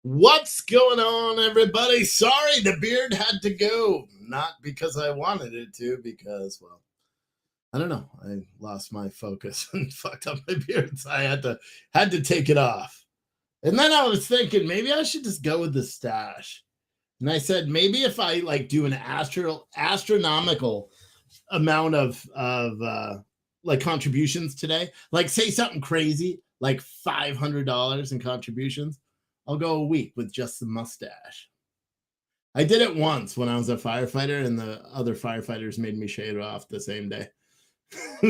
What's going on, everybody? Sorry, the beard had to go. Not because I wanted it to, because, well, I don't know. I lost my focus and fucked up my beard, so I had to take it off. And then I was thinking maybe I should just go with the stash. And I said maybe if I like do an astronomical amount of like contributions today, like say something crazy, like $500 in contributions, I'll go a week with just the mustache. I did it once when I was a firefighter, and the other firefighters made me shave it off the same day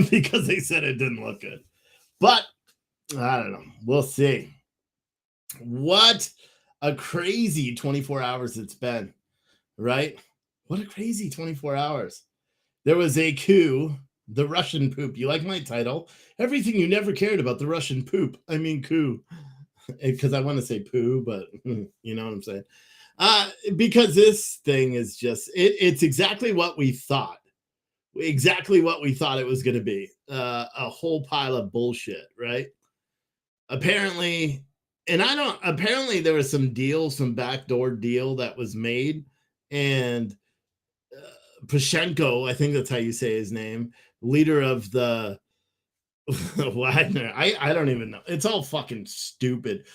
because they said it didn't look good. But I don't know. We'll see. What a crazy 24 hours it's been, right? What a crazy 24 hours. There was a coup, the Russian poop. You like my title? Everything you never cared about the Russian poop. I mean, coup. Because I want to say poo, but you know what I'm saying. Because this thing is just it's exactly what we thought. Exactly what we thought it was going to be. A whole pile of bullshit, right? Apparently, and I don't apparently there was some backdoor deal that was made, and Pashenko, I think that's how you say his name, leader of the Wagner. I don't even know. It's all fucking stupid.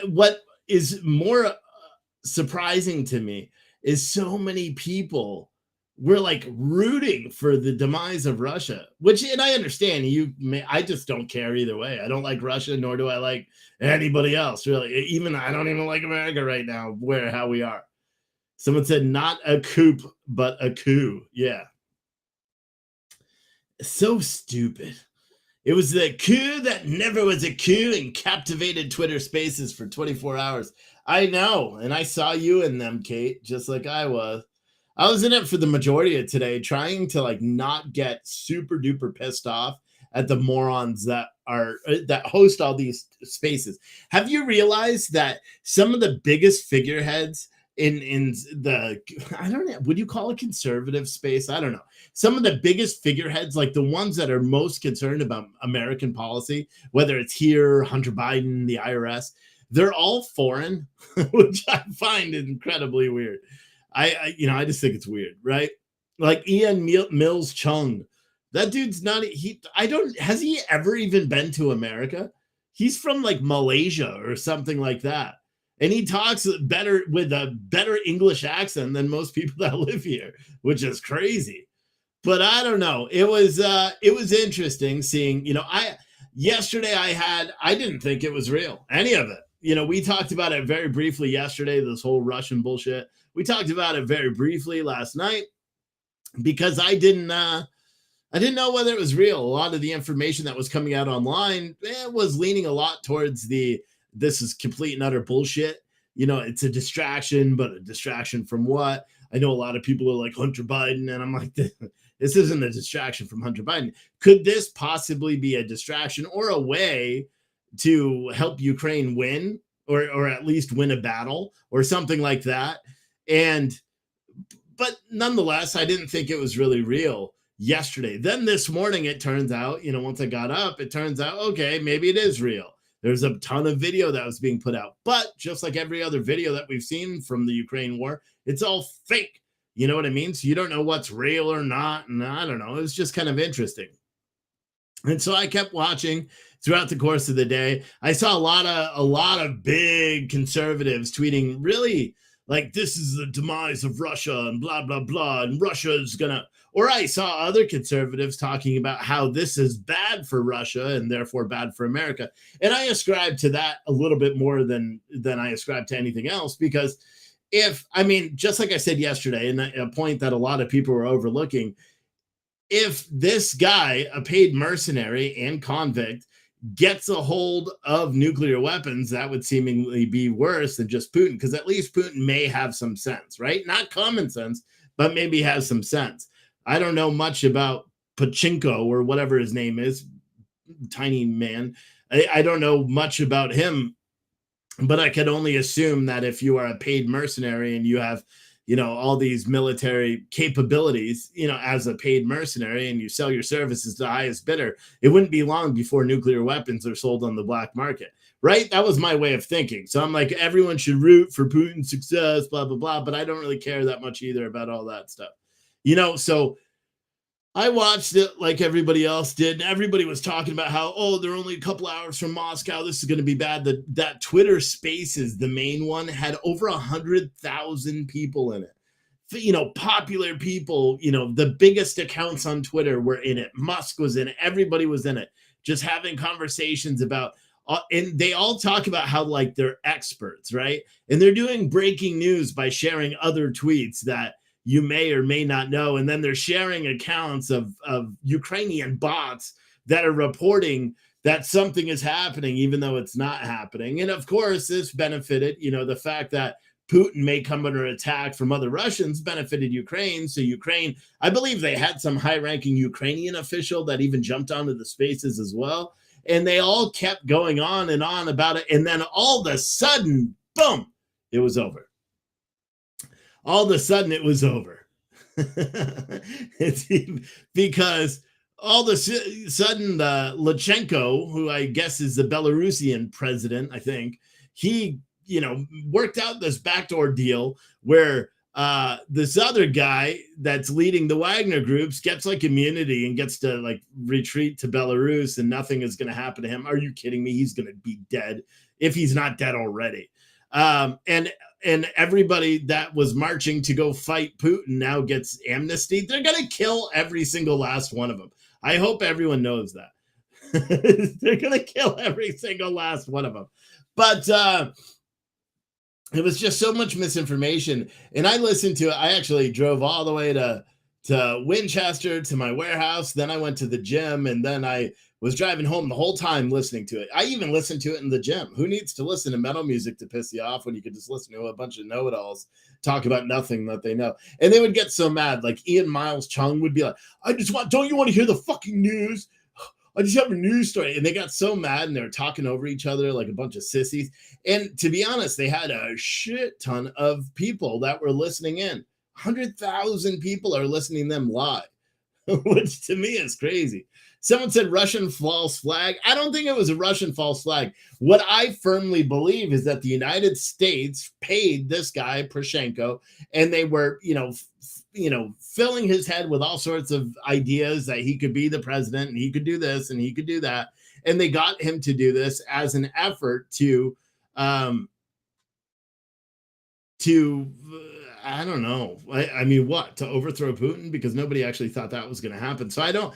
What is more surprising to me is so many people were like rooting for the demise of Russia, which, and I understand I just don't care either way. I don't like Russia, nor do I like anybody else, really. Even I don't even like America right now, how we are. Someone said not a coup, but a coup. Yeah. So stupid. It was the coup that never was a coup and captivated Twitter Spaces for 24 hours. I know, and I saw you in them, Kate, just like I was. I was in it for the majority of today, trying to like not get super duper pissed off at the morons that host all these spaces. Have you realized that some of the biggest figureheads in the, I don't know, would you call it conservative space? I don't know. Some of the biggest figureheads, like the ones that are most concerned about American policy, whether it's here, Hunter Biden, the IRS, they're all foreign, which I find incredibly weird. I just think it's weird, right? Like Ian Mills Chung, that dude's not, has he ever even been to America? He's from like Malaysia or something like that. And he talks better with a better English accent than most people that live here, which is crazy. But I don't know. It was interesting seeing, yesterday I didn't think it was real, any of it. We talked about it very briefly yesterday, this whole Russian bullshit. We talked about it very briefly last night because I didn't know whether it was real. A lot of the information that was coming out online was leaning a lot towards this is complete and utter bullshit. It's a distraction, but a distraction from what? I know a lot of people are like Hunter Biden, and I'm like, this isn't a distraction from Hunter Biden. Could this possibly be a distraction or a way to help Ukraine win, or at least win a battle or something like that? But nonetheless, I didn't think it was really real yesterday. Then this morning, it turns out, once I got up, it turns out, okay, maybe it is real. There's a ton of video that was being put out. But just like every other video that we've seen from the Ukraine war, it's all fake. You know what I mean? So you don't know what's real or not. And I don't know. It was just kind of interesting. And so I kept watching throughout the course of the day. I saw a lot of big conservatives tweeting really like this is the demise of Russia and blah, blah, blah. And Russia is going to, or I saw other conservatives talking about how this is bad for Russia and therefore bad for America. And I ascribe to that a little bit more than I ascribe to anything else, because just like I said yesterday, and a point that a lot of people were overlooking, if this guy, a paid mercenary and convict, gets a hold of nuclear weapons, that would seemingly be worse than just Putin, because at least Putin may have some sense, right? Not common sense, but maybe has some sense. I don't know much about Pachinko or whatever his name is, tiny man. I don't know much about him, but I can only assume that if you are a paid mercenary and you have, all these military capabilities, as a paid mercenary, and you sell your services to the highest bidder, it wouldn't be long before nuclear weapons are sold on the black market. right? That was my way of thinking. So I'm like, everyone should root for Putin's success, blah, blah, blah. But I don't really care that much either about all that stuff. So I watched it like everybody else did, and everybody was talking about how, oh, they're only a couple hours from Moscow. This is going to be bad. That Twitter Spaces, the main one, had over 100,000 people in it. Popular people, the biggest accounts on Twitter were in it. Musk was in it. Everybody was in it, just having conversations about, and they all talk about how like they're experts, right? And they're doing breaking news by sharing other tweets that you may or may not know. And then they're sharing accounts of Ukrainian bots that are reporting that something is happening, even though it's not happening. And of course, this benefited, the fact that Putin may come under attack from other Russians benefited Ukraine. So Ukraine, I believe they had some high-ranking Ukrainian official that even jumped onto the Spaces as well. And they all kept going on and on about it. And then all of a sudden, boom, it was over. All of a sudden, it was over. It's because all of a sudden, Lukashenko, who I guess is the Belarusian president, I think, he worked out this backdoor deal where this other guy that's leading the Wagner groups gets like immunity and gets to like retreat to Belarus and nothing is going to happen to him. Are you kidding me? He's going to be dead if he's not dead already. And everybody that was marching to go fight Putin now gets amnesty. They're going to kill every single last one of them. I hope everyone knows that. They're going to kill every single last one of them. But it was just so much misinformation. And I listened to it. I actually drove all the way to Winchester to my warehouse. Then I went to the gym, and then I was driving home the whole time listening to it. I even listened to it in the gym. Who needs to listen to metal music to piss you off when you could just listen to a bunch of know-it-alls talk about nothing that they know? And they would get so mad. Like Ian Miles Chung would be like, don't you want to hear the fucking news? I just have a news story. And they got so mad and they were talking over each other like a bunch of sissies. And to be honest, they had a shit ton of people that were listening in. 100,000 people are listening to them live, which to me is crazy. Someone said Russian false flag. I don't think it was a Russian false flag. What I firmly believe is that the United States paid this guy, Poroshenko, and they were, filling his head with all sorts of ideas that he could be the president and he could do this and he could do that. And they got him to do this as an effort to I don't know. I mean, what, to overthrow Putin? Because nobody actually thought that was going to happen. So I don't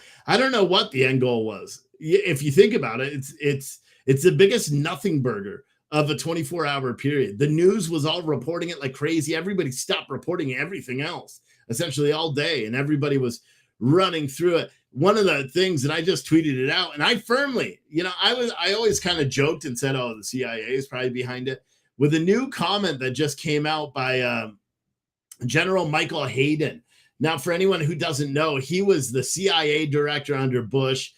know what the end goal was. If you think about it, it's the biggest nothing burger of a 24-hour period. The news was all reporting it like crazy. Everybody stopped reporting everything else essentially all day, and everybody was running through it. One of the things, and I just tweeted it out, and I firmly, I always kind of joked and said, oh, the CIA is probably behind it, with a new comment that just came out by General Michael Hayden. Now, for anyone who doesn't know, he was the CIA director under Bush.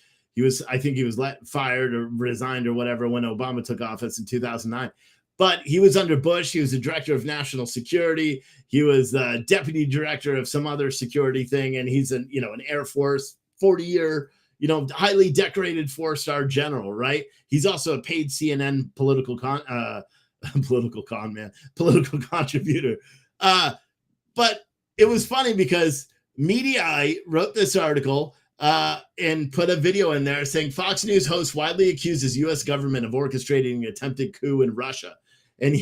I think he was fired or resigned or whatever when Obama took office in 2009. But he was under Bush. He was the director of national security. He was the deputy director of some other security thing. And he's an Air Force 40-year, highly decorated 4-star general, right? He's also a paid CNN political contributor. But it was funny because Mediaite wrote this article and put a video in there saying Fox News host widely accuses U.S. government of orchestrating an attempted coup in Russia. And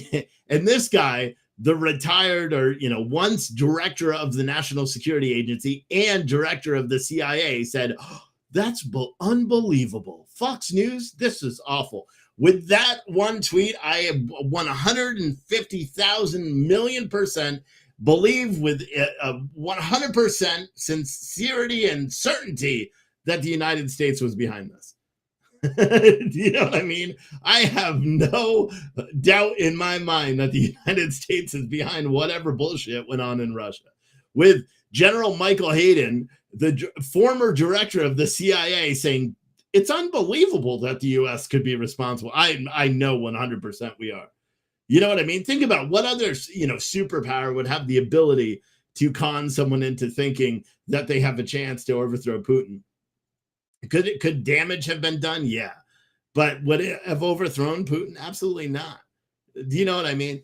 this guy, the retired or, once director of the National Security Agency and director of the CIA said, oh, that's unbelievable. Fox News, this is awful. With that one tweet, I have 150,000 million % believe with 100% sincerity and certainty that the United States was behind this. Do you know what I mean? I have no doubt in my mind that the United States is behind whatever bullshit went on in Russia. With General Michael Hayden, the former director of the CIA, saying it's unbelievable that the U.S. could be responsible. I know 100% we are. You know what I mean? Think about what other, superpower would have the ability to con someone into thinking that they have a chance to overthrow Putin. Could damage have been done? Yeah. But would it have overthrown Putin? Absolutely not. Do you know what I mean?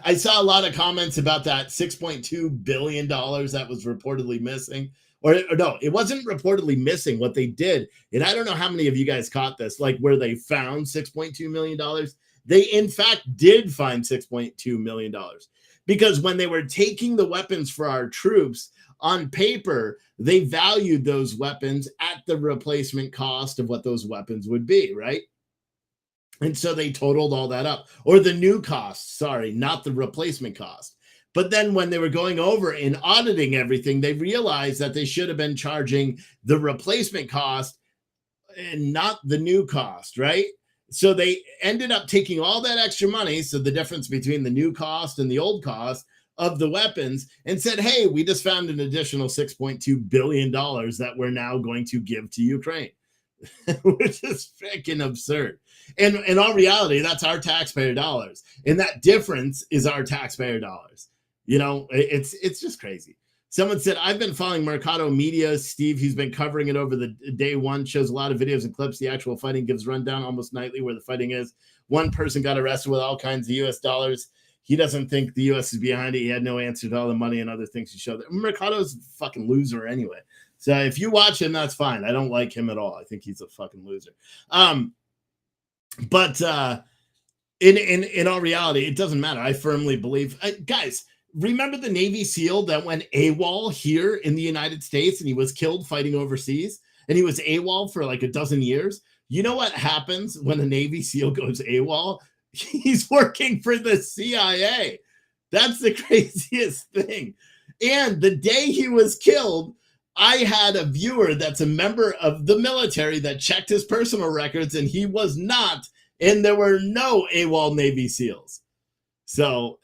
I saw a lot of comments about that $6.2 billion that was reportedly missing. Or no, it wasn't reportedly missing. What they did, and I don't know how many of you guys caught this, like where they found $6.2 million. They, in fact, did find $6.2 million because when they were taking the weapons for our troops, on paper, they valued those weapons at the replacement cost of what those weapons would be, right? And so they totaled all that up, or the new cost, sorry, not the replacement cost. But then when they were going over and auditing everything, they realized that they should have been charging the replacement cost and not the new cost, right? So they ended up taking all that extra money, so the difference between the new cost and the old cost of the weapons, and said, hey, we just found an additional $6.2 billion that we're now going to give to Ukraine, which is freaking absurd. And in all reality, that's our taxpayer dollars. And that difference is our taxpayer dollars. You know, it's just crazy. Someone said, I've been following Mercado Media. Steve, he's been covering it over the day one, shows a lot of videos and clips. The actual fighting gives rundown almost nightly where the fighting is. One person got arrested with all kinds of US dollars. He doesn't think the US is behind it. He had no answer to all the money and other things he showed. Mercado's a fucking loser anyway. So if you watch him, that's fine. I don't like him at all. I think he's a fucking loser. But in all reality, it doesn't matter. I firmly believe, guys, remember the Navy SEAL that went AWOL here in the United States and he was killed fighting overseas and he was AWOL for like a dozen years? You know what happens when a Navy SEAL goes AWOL? He's working for the CIA. That's the craziest thing. And the day he was killed, I had a viewer that's a member of the military that checked his personal records and he was not, and there were no AWOL Navy SEALs. So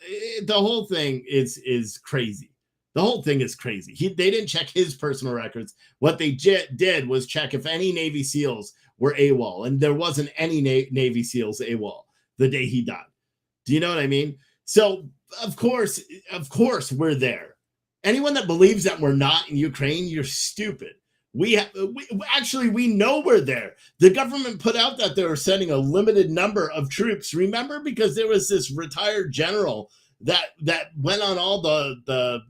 the whole thing is crazy. The whole thing is crazy. They didn't check his personal records. What they did was check if any Navy SEALs were AWOL, and there wasn't any Navy SEALs AWOL the day he died. Do you know what I mean? So of course we're there. Anyone that believes that we're not in Ukraine, you're stupid. We know we're there. The government put out that they were sending a limited number of troops. Remember, because there was this retired general that went on all the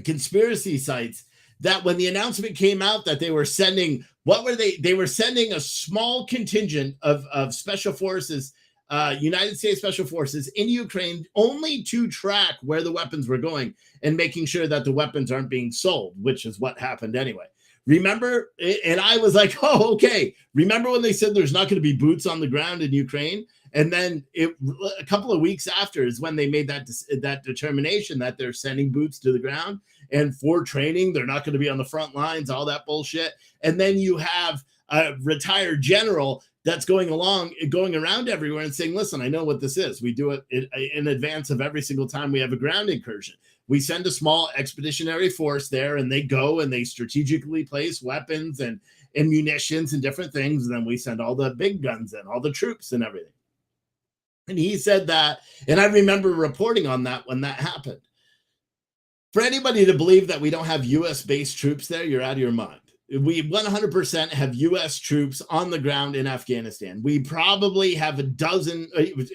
conspiracy sites that when the announcement came out that they were sending, what were they? They were sending a small contingent of special forces, United States Special Forces in Ukraine only to track where the weapons were going and making sure that the weapons aren't being sold, which is what happened anyway. Remember? And I was like, oh, okay. Remember when they said there's not going to be boots on the ground in Ukraine? And then a couple of weeks after is when they made that determination that they're sending boots to the ground and for training, they're not going to be on the front lines, all that bullshit. And then you have a retired general that's going around everywhere and saying, listen, I know what this is. We do it in advance of every single time we have a ground incursion. We send a small expeditionary force there and they go and they strategically place weapons and munitions and different things. And then we send all the big guns and all the troops and everything. And he said that, and I remember reporting on that when that happened. For anybody to believe that we don't have U.S.-based troops there, you're out of your mind. We 100% have U.S. troops on the ground in Afghanistan. We probably have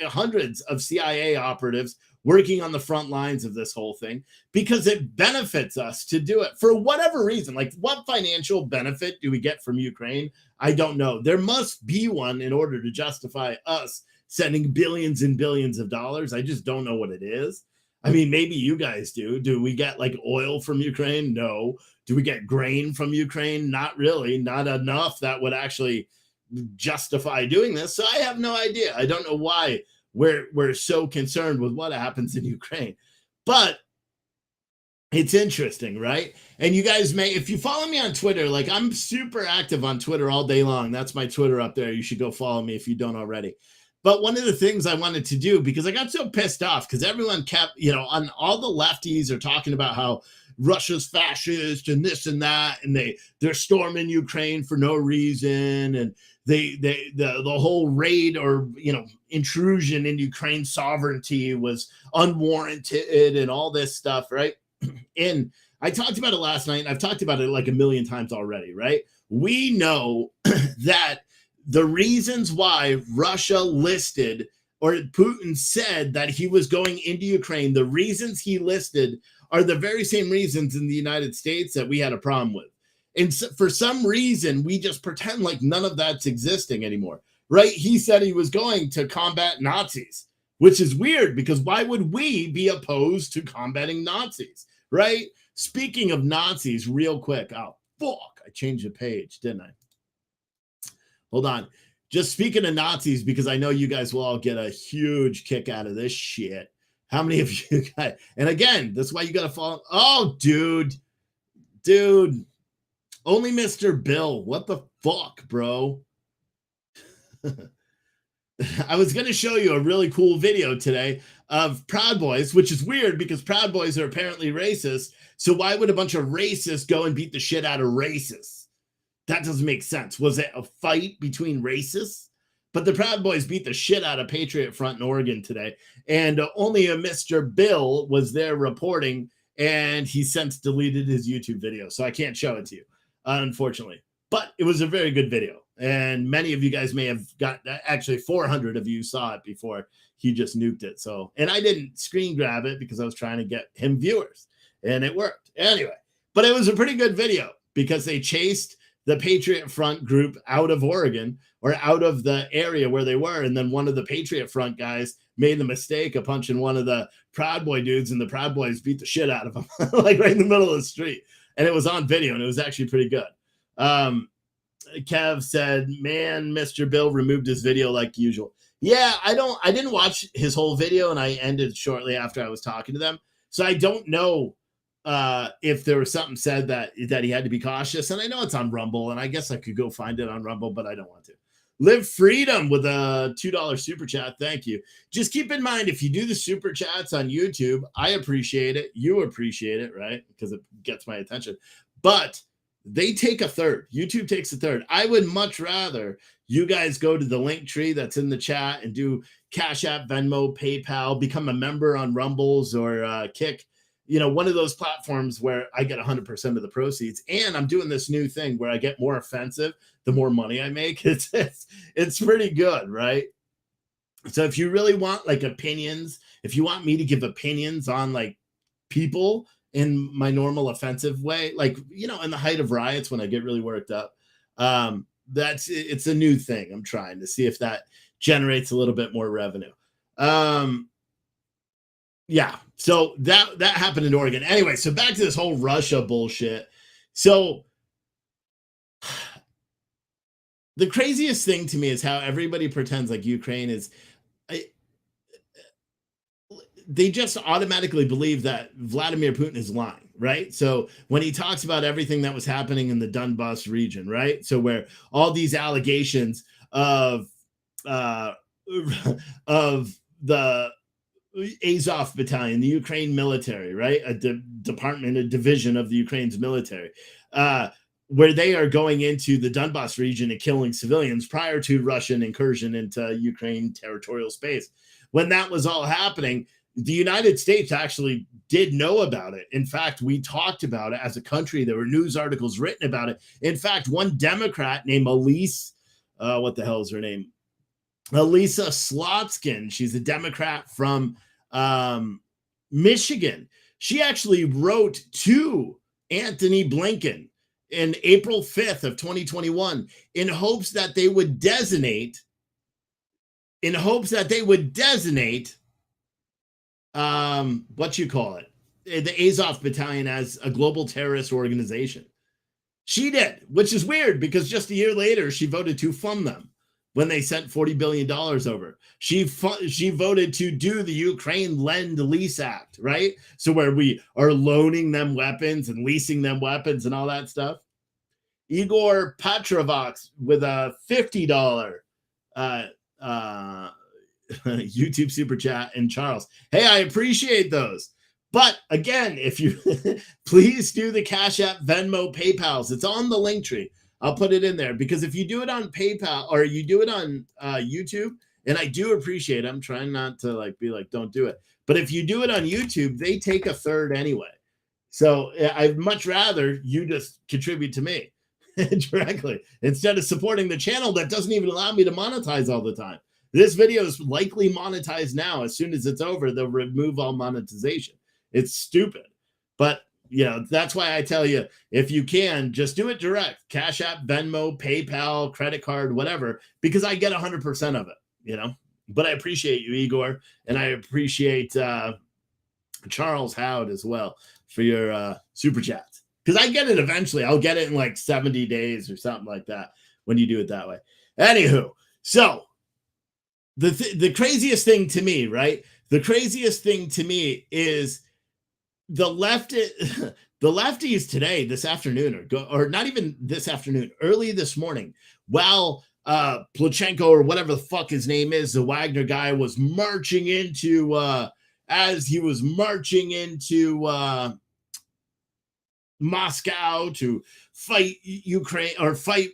hundreds of CIA operatives working on the front lines of this whole thing because it benefits us to do it for whatever reason. Like, what financial benefit do we get from Ukraine? I don't know. There must be one in order to justify us sending billions and billions of dollars. I just don't know what it is. I mean, maybe you guys do. Do we get like oil from Ukraine? No. Do we get grain from Ukraine? Not really. Not enough that would actually justify doing this. So I have no idea. I don't know why we're so concerned with what happens in Ukraine. But it's interesting, right? And you guys may, if you follow me on Twitter, like I'm super active on Twitter all day long. That's my Twitter up there. You should go follow me if you don't already. But one of the things I wanted to do, because I got so pissed off, because everyone kept, on all the lefties are talking about how Russia's fascist and this and that, and they're storming Ukraine for no reason, and the whole raid or intrusion in Ukraine's sovereignty was unwarranted and all this stuff, right? And I talked about it last night, and I've talked about it like a million times already, right? We know that the reasons why Russia listed, or Putin said that he was going into Ukraine, the reasons he listed are the very same reasons in the United States that we had a problem with. And so for some reason, we just pretend like none of that's existing anymore, right? He said he was going to combat Nazis, which is weird because why would we be opposed to combating Nazis, right? Speaking of Nazis, real quick. Oh, fuck. I changed the page, didn't I? Hold on. Just speaking of Nazis, because I know you guys will all get a huge kick out of this shit. How many of you guys? And again, that's why you got to follow. Oh, dude. Only Mr. Bill. What the fuck, bro? I was going to show you a really cool video today of Proud Boys, which is weird because Proud Boys are apparently racist. So why would a bunch of racists go and beat the shit out of racists? That doesn't make sense. Was it a fight between racists? But the Proud Boys beat the shit out of Patriot Front in Oregon today. And only a Mr. Bill was there reporting, and he since deleted his YouTube video. So I can't show it to you, unfortunately. But it was a very good video. And many of you guys may have got, actually 400 of you saw it before he just nuked it. So, and I didn't screen grab it because I was trying to get him viewers, and it worked. Anyway, but it was a pretty good video because they chased the Patriot Front group out of Oregon, or out of the area where they were. And then one of the Patriot Front guys made the mistake of punching one of the Proud Boy dudes, and the Proud Boys beat the shit out of him, like right in the middle of the street. And it was on video, and it was actually pretty good. Kev said, man, Mr. Bill removed his video like usual. Yeah, I didn't watch his whole video, and I ended shortly after I was talking to them. So I don't know if there was something said that he had to be cautious. And I know it's on Rumble, and I guess I could go find it on Rumble, but I don't want to. Live Freedom with a $2 super chat. Thank you. Just keep in mind, if you do the super chats on YouTube, I appreciate it. You appreciate it, right? Because it gets my attention. But they take a third. YouTube takes a third. I would much rather you guys go to the link tree that's in the chat and do Cash App, Venmo, PayPal, become a member on Rumbles or Kick. You know, one of those platforms where I get 100% of the proceeds. And I'm doing this new thing where I get more offensive the more money I make. It's pretty good, right? So if you really want like opinions, if you want me to give opinions on like people in my normal offensive way, like, you know, in the height of riots when I get really worked up, it's a new thing. I'm trying to see if that generates a little bit more revenue. Yeah, so that happened in Oregon. Anyway, so back to this whole Russia bullshit. So the craziest thing to me is how everybody pretends like Ukraine is. They just automatically believe that Vladimir Putin is lying, right? So when he talks about everything that was happening in the Donbas region, right? So where all these allegations of the Azov battalion, the Ukraine military, right? A division of the Ukraine's military, where they are going into the Donbas region and killing civilians prior to Russian incursion into Ukraine territorial space. When that was all happening, the United States actually did know about it. In fact, we talked about it as a country. There were news articles written about it. In fact, one Democrat named Elise, what the hell is her name? Elisa Slotskin. She's a Democrat from Michigan. She actually wrote to Anthony Blinken in April 5th of 2021 in hopes that they would designate what you call it, the Azov battalion as a global terrorist organization. She did, which is weird because just a year later, she voted to fund them when they sent $40 billion over. She voted to do the Ukraine Lend-Lease Act, right? So where we are loaning them weapons and leasing them weapons and all that stuff. Igor Patrovox with a $50 YouTube super chat, and Charles. Hey, I appreciate those. But again, if you please do the Cash App, Venmo, PayPals, it's on the link tree. I'll put it in there because if you do it on PayPal or you do it on YouTube, and I do appreciate it, I'm trying not to like be like, don't do it. But if you do it on YouTube, they take a third anyway. So I'd much rather you just contribute to me. directly, instead of supporting the channel that doesn't even allow me to monetize all the time. This video is likely monetized now. As soon as it's over, they'll remove all monetization. It's stupid. But, you know, that's why I tell you, if you can, just do it direct. Cash App, Venmo, PayPal, credit card, whatever, because I get 100% of it, you know. But I appreciate you, Igor, and I appreciate Charles Howard as well for your super chats. Because I get it eventually. I'll get it in like 70 days or something like that when you do it that way. Anywho, so the craziest thing to me, right? The craziest thing to me is the lefties today, this afternoon, or not even this afternoon, early this morning, while Plachenko or whatever the fuck his name is, the Wagner guy, was marching into as he was marching into Moscow to fight Ukraine or fight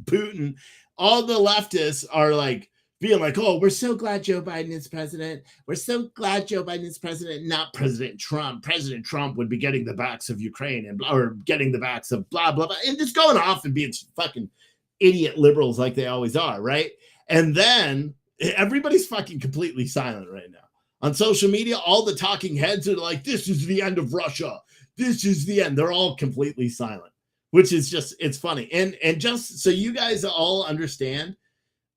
Putin. All the leftists are like being like, oh, we're so glad Joe Biden is president. We're so glad Joe Biden is president, not President Trump. President Trump would be getting the backs of Ukraine and or getting the backs of blah, blah, blah, and just going off and being fucking idiot liberals like they always are, right? And then everybody's fucking completely silent right now. On social media, all the talking heads are like, this is the end of Russia. This is the end. They're all completely silent, which is just, it's funny. And just so you guys all understand,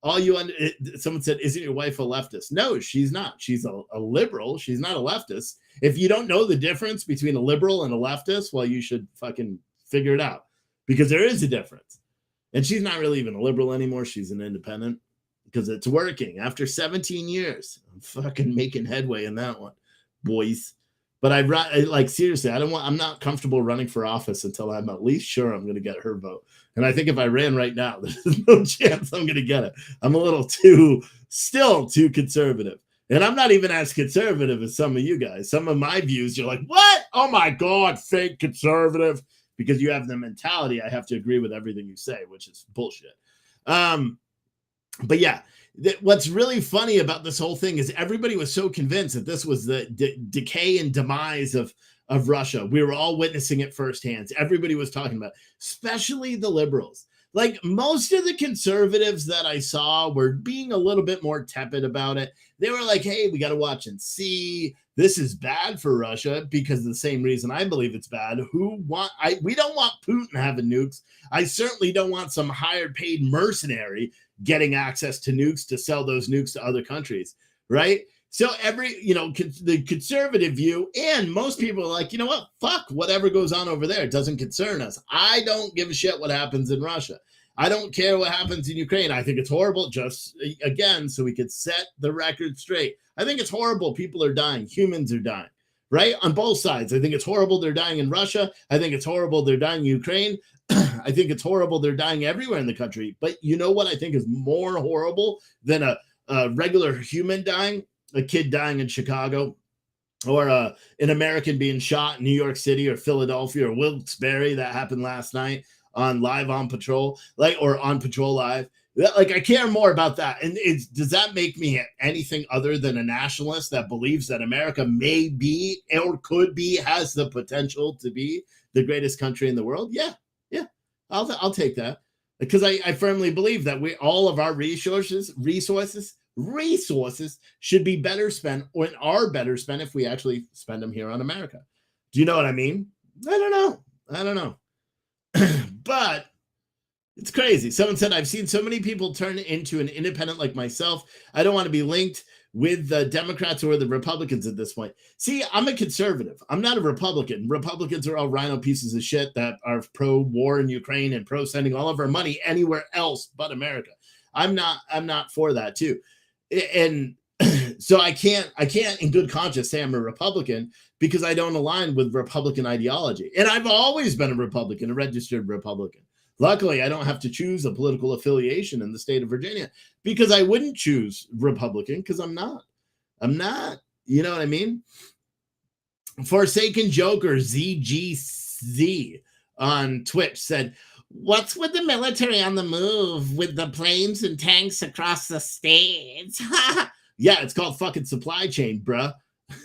someone said, isn't your wife a leftist? No, she's not. She's a liberal. She's not a leftist. If you don't know the difference between a liberal and a leftist, well, you should fucking figure it out, because there is a difference. And she's not really even a liberal anymore. She's an independent, because it's working. After 17 years, I'm fucking making headway in that one, boys. But like, seriously, I'm not comfortable running for office until I'm at least sure I'm going to get her vote. And I think if I ran right now, there's no chance I'm going to get it. I'm a little still too conservative. And I'm not even as conservative as some of you guys. Some of my views, you're like, what? Oh my God, fake conservative. Because you have the mentality, I have to agree with everything you say, which is bullshit. But yeah, what's really funny about this whole thing is everybody was so convinced that this was the decay and demise of Russia. We were all witnessing it firsthand. Everybody was talking about it, especially the liberals. Like, most of the conservatives that I saw were being a little bit more tepid about it. They were like, hey, we got to watch and see. This is bad for Russia, because of the same reason I believe it's bad. We don't want Putin having nukes. I certainly don't want some hired paid mercenary getting access to nukes to sell those nukes to other countries, right? So the conservative view, and most people are like, you know what? Fuck whatever goes on over there. It doesn't concern us. I don't give a shit what happens in Russia. I don't care what happens in Ukraine. I think it's horrible. Just again, so we could set the record straight. I think it's horrible. People are dying. Humans are dying, right? On both sides. I think it's horrible they're dying in Russia. I think it's horrible they're dying in Ukraine. I think it's horrible they're dying everywhere in the country. But you know what I think is more horrible than a regular human dying? A kid dying in Chicago, or an American being shot in New York City or Philadelphia or Wilkes-Barre. That happened last night on Live on Patrol, or on Patrol Live. Like, I care more about that. And does that make me anything other than a nationalist that believes that America may be or could be, has the potential to be the greatest country in the world? Yeah. I'll take that, because I firmly believe that all of our resources should be better spent, or are better spent, if we actually spend them here on America. Do you know what I mean? I don't know. But it's crazy. Someone said, I've seen so many people turn into an independent like myself. I don't want to be linked with the Democrats or the Republicans at this point. See, I'm a conservative. I'm not a Republican. Republicans are all rhino pieces of shit that are pro-war in Ukraine and pro-sending all of our money anywhere else but America. I'm not for that too. And so I can't in good conscience say I'm a Republican, because I don't align with Republican ideology. And I've always been a Republican, a registered Republican. Luckily, I don't have to choose a political affiliation in the state of Virginia, because I wouldn't choose Republican, because I'm not. You know what I mean? Forsaken Joker ZGZ on Twitch said, what's with the military on the move with the planes and tanks across the states? Yeah, it's called fucking supply chain, bruh.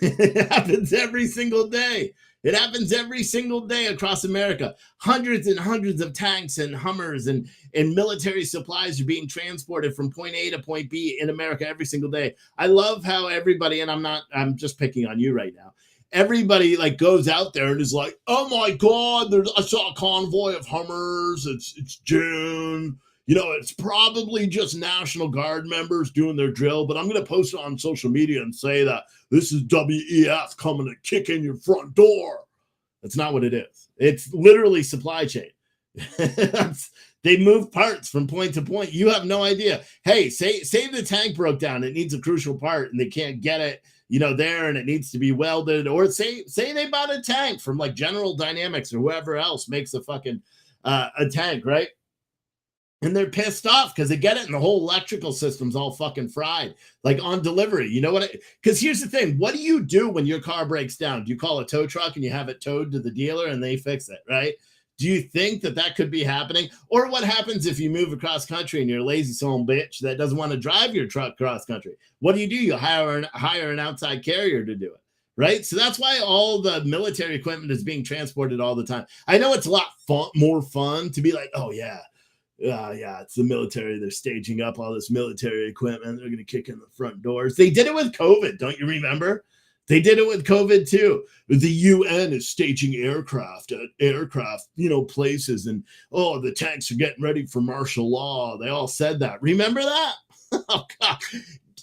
It happens every single day. It happens every single day across America. Hundreds and hundreds of tanks and Hummers and military supplies are being transported from point A to point B in America every single day. I love how everybody, and I'm just picking on you right now. Everybody like goes out there and is like, oh my God, I saw a convoy of Hummers. It's June. You know, it's probably just National Guard members doing their drill, but I'm going to post it on social media and say that this is WEF coming to kick in your front door. That's not what it is. It's literally supply chain. They move parts from point to point. You have no idea. Hey, say the tank broke down. It needs a crucial part and they can't get it, there, and it needs to be welded. Or say they bought a tank from like General Dynamics or whoever else makes a fucking a tank, right? And they're pissed off because they get it and the whole electrical system's all fucking fried, like on delivery. You know what? Because here's the thing. What do you do when your car breaks down? Do you call a tow truck and you have it towed to the dealer and they fix it, right? Do you think that could be happening? Or what happens if you move across country and you're a lazy son of a bitch that doesn't want to drive your truck cross country? What do? You hire an outside carrier to do it, right? So that's why all the military equipment is being transported all the time. I know it's a lot more fun to be like, oh, yeah, it's the military. They're staging up all this military equipment. They're going to kick in the front doors. They did it with COVID. Don't you remember? They did it with COVID too. The UN is staging aircraft at places. And, the tanks are getting ready for martial law. They all said that. Remember that? Oh, God.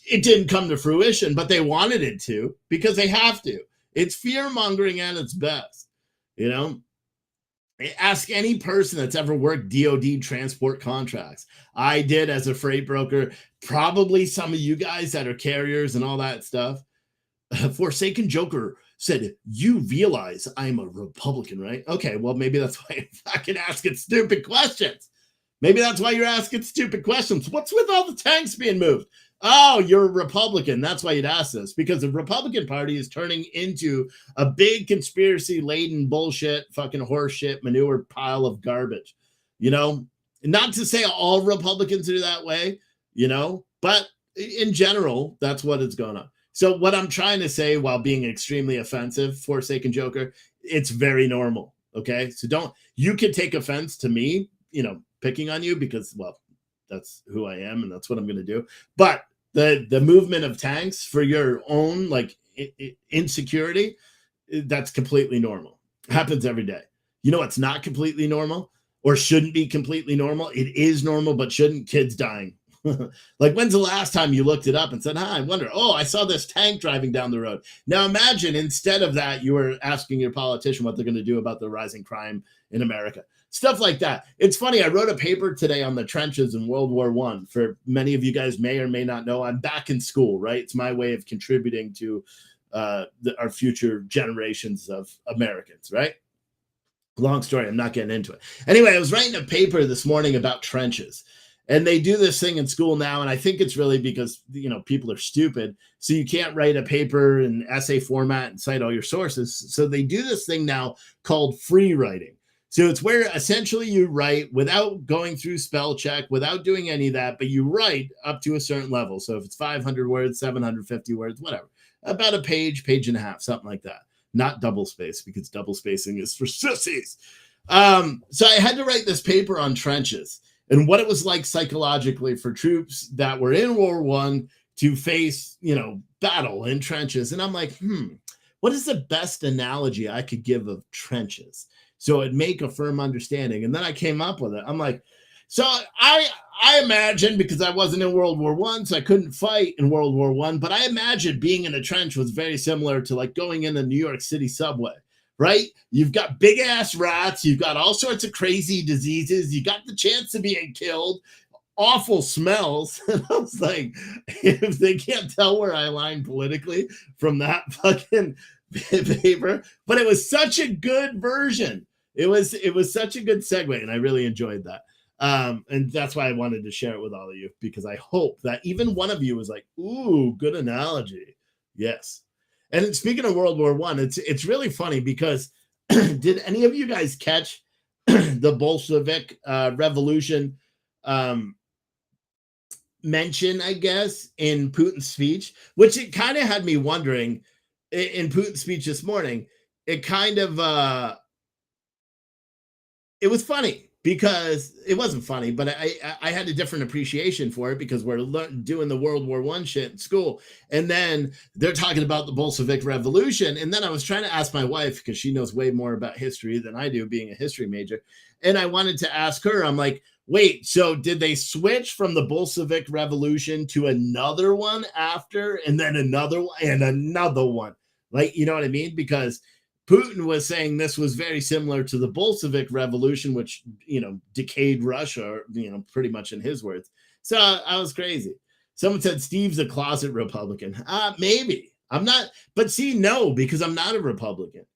It didn't come to fruition, but they wanted it to because they have to. It's fear mongering at its best, Ask any person that's ever worked DOD transport contracts. I did as a freight broker. Probably some of you guys that are carriers and all that stuff. Forsaken Joker said, you realize I'm a Republican, right? Okay, well, maybe that's why you're fucking asking stupid questions. Maybe that's why you're asking stupid questions. What's with all the tanks being moved? Oh, you're a Republican. That's why you'd ask this, because the Republican Party is turning into a big conspiracy-laden bullshit, fucking horseshit, manure pile of garbage. Not to say all Republicans are that way, but in general, that's what is going on. So what I'm trying to say, while being extremely offensive, Forsaken Joker, it's very normal. Okay, so you can take offense to me, picking on you because, well, that's who I am and that's what I'm going to do. But the movement of tanks for your own insecurity, that's completely normal. Happens every day. It's not completely normal or shouldn't be completely normal. It is normal, but shouldn't. Kids dying. Like, when's the last time you looked it up and said, I wonder, I saw this tank driving down the road. Now imagine instead of that, you were asking your politician what they're going to do about the rising crime in America. Stuff like that. It's funny. I wrote a paper today on the trenches in World War I. For many of you guys may or may not know, I'm back in school, right? It's my way of contributing to our future generations of Americans, right? Long story. I'm not getting into it. Anyway, I was writing a paper this morning about trenches. And they do this thing in school now, and I think it's really because, people are stupid. So you can't write a paper in essay format and cite all your sources. So they do this thing now called free writing. So it's where essentially you write without going through spell check, without doing any of that, but you write up to a certain level. So if it's 500 words, 750 words, whatever, about a page and a half, something like that. Not double space, because double spacing is for sissies. So I had to write this paper on trenches and what it was like psychologically for troops that were in World War I to face, battle in trenches. And I'm like, what is the best analogy I could give of trenches so it'd make a firm understanding? And then I came up with it. I'm like, so I imagine, because I wasn't in World War I, so I couldn't fight in World War I, but I imagine being in a trench was very similar to like going in the New York City subway. Right? You've got big ass rats. You've got all sorts of crazy diseases. You got the chance of being killed. Awful smells. And I was like, if they can't tell where I align politically from that fucking paper, but it was such a good version. It was such a good segue, and I really enjoyed that. And that's why I wanted to share it with all of you, because I hope that even one of you was like, ooh, good analogy. Yes. And speaking of World War I, it's really funny because did any of you guys catch the Bolshevik revolution mention, I guess, in Putin's speech, which it kind of had me wondering, in Putin's speech this morning, it kind of it was funny because it wasn't funny, but I had a different appreciation for it because we're doing the World War I shit in school, and then they're talking about the Bolshevik Revolution, and then I was trying to ask my wife because she knows way more about history than I do, being a history major, and I wanted to ask her. I'm like, wait, so did they switch from the Bolshevik Revolution to another one after, and then another one and another one? Like, you know what I mean? Because Putin was saying this was very similar to the Bolshevik Revolution, which, decayed Russia, pretty much in his words. So I was crazy. Someone said Steve's a closet Republican. Maybe. I'm not, but see, no, because I'm not a Republican.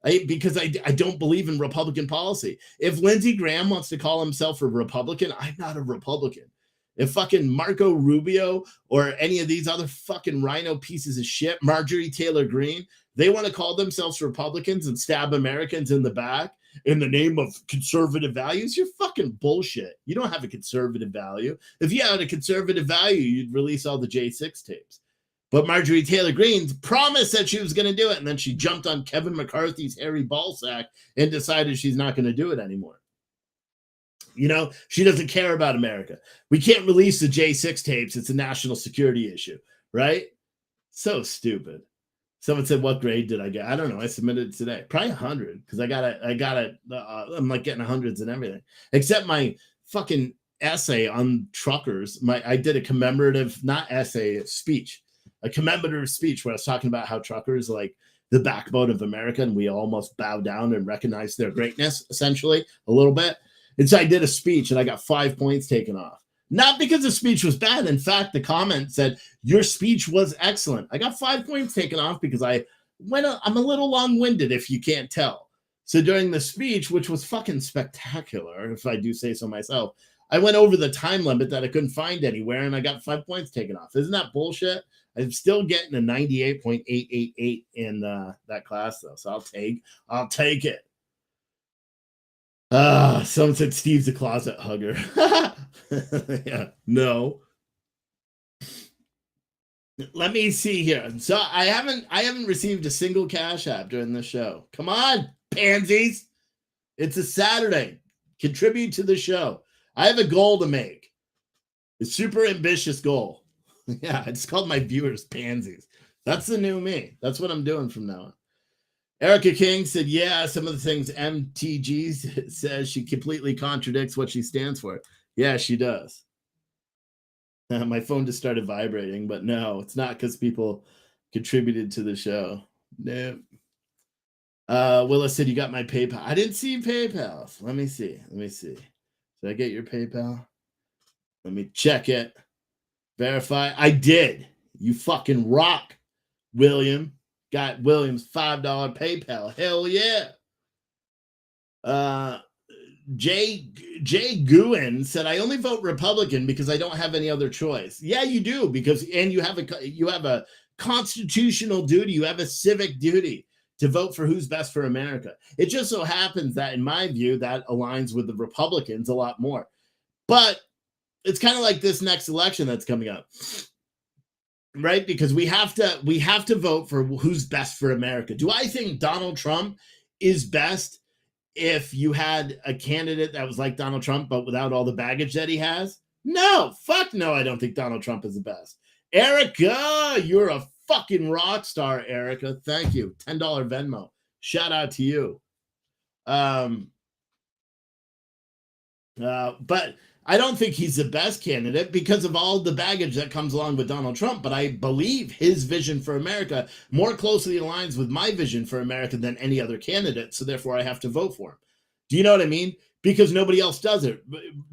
Because I don't believe in Republican policy. If Lindsey Graham wants to call himself a Republican, I'm not a Republican. If fucking Marco Rubio or any of these other fucking rhino pieces of shit, Marjorie Taylor Greene, they want to call themselves Republicans and stab Americans in the back in the name of conservative values, you're fucking bullshit. You don't have a conservative value. If you had a conservative value, you'd release all the J6 tapes. But Marjorie Taylor Greene promised that she was going to do it, and then she jumped on Kevin McCarthy's hairy ballsack and decided she's not going to do it anymore. She doesn't care about America. We can't release the J6 tapes. It's a national security issue, right? So stupid. Someone said, what grade did I get? I don't know. I submitted it today. Probably 100 because I got it. I'm like getting hundreds and everything, except my fucking essay on truckers. I did a commemorative, not essay, speech. A commemorative speech where I was talking about how truckers like the backbone of America and we almost bow down and recognize their greatness, essentially, a little bit. And so I did a speech and I got 5 points taken off. Not because the speech was bad. In fact, the comment said, your speech was excellent. I got 5 points taken off because I'm a little long-winded, if you can't tell. So during the speech, which was fucking spectacular, if I do say so myself, I went over the time limit that I couldn't find anywhere and I got 5 points taken off. Isn't that bullshit? I'm still getting a 98.888 in that class, though. So I'll take it. Someone said Steve's a closet hugger. Yeah, no. Let me see here. So I haven't received a single cash app during the show. Come on, pansies. It's a Saturday. Contribute to the show. I have a goal to make. A super ambitious goal. Yeah, it's called my viewers pansies. That's the new me. That's what I'm doing from now on. Erica King said, yeah, some of the things MTG says, she completely contradicts what she stands for. Yeah, she does. My phone just started vibrating, but no, it's not because people contributed to the show. No. Willis said, you got my PayPal. I didn't see PayPal. Let me see. Did I get your PayPal? Let me check it. Verify. I did. You fucking rock, William. Got William's $5 PayPal. Hell yeah. Jay Guin said, I only vote Republican because I don't have any other choice. Yeah, you do, and you have a constitutional duty. You have a civic duty to vote for who's best for America. It just so happens that, in my view, that aligns with the Republicans a lot more. But it's kind of like this next election that's coming up, right? Because we have to vote for who's best for America. Do I think Donald Trump is best if you had a candidate that was like Donald Trump, but without all the baggage that he has? No, fuck no, I don't think Donald Trump is the best. Erica, you're a fucking rock star, Erica. Thank you. $10 Venmo. Shout out to you. But I don't think he's the best candidate because of all the baggage that comes along with Donald Trump. But I believe his vision for America more closely aligns with my vision for America than any other candidate. So therefore, I have to vote for him. Do you know what I mean? Because nobody else does it.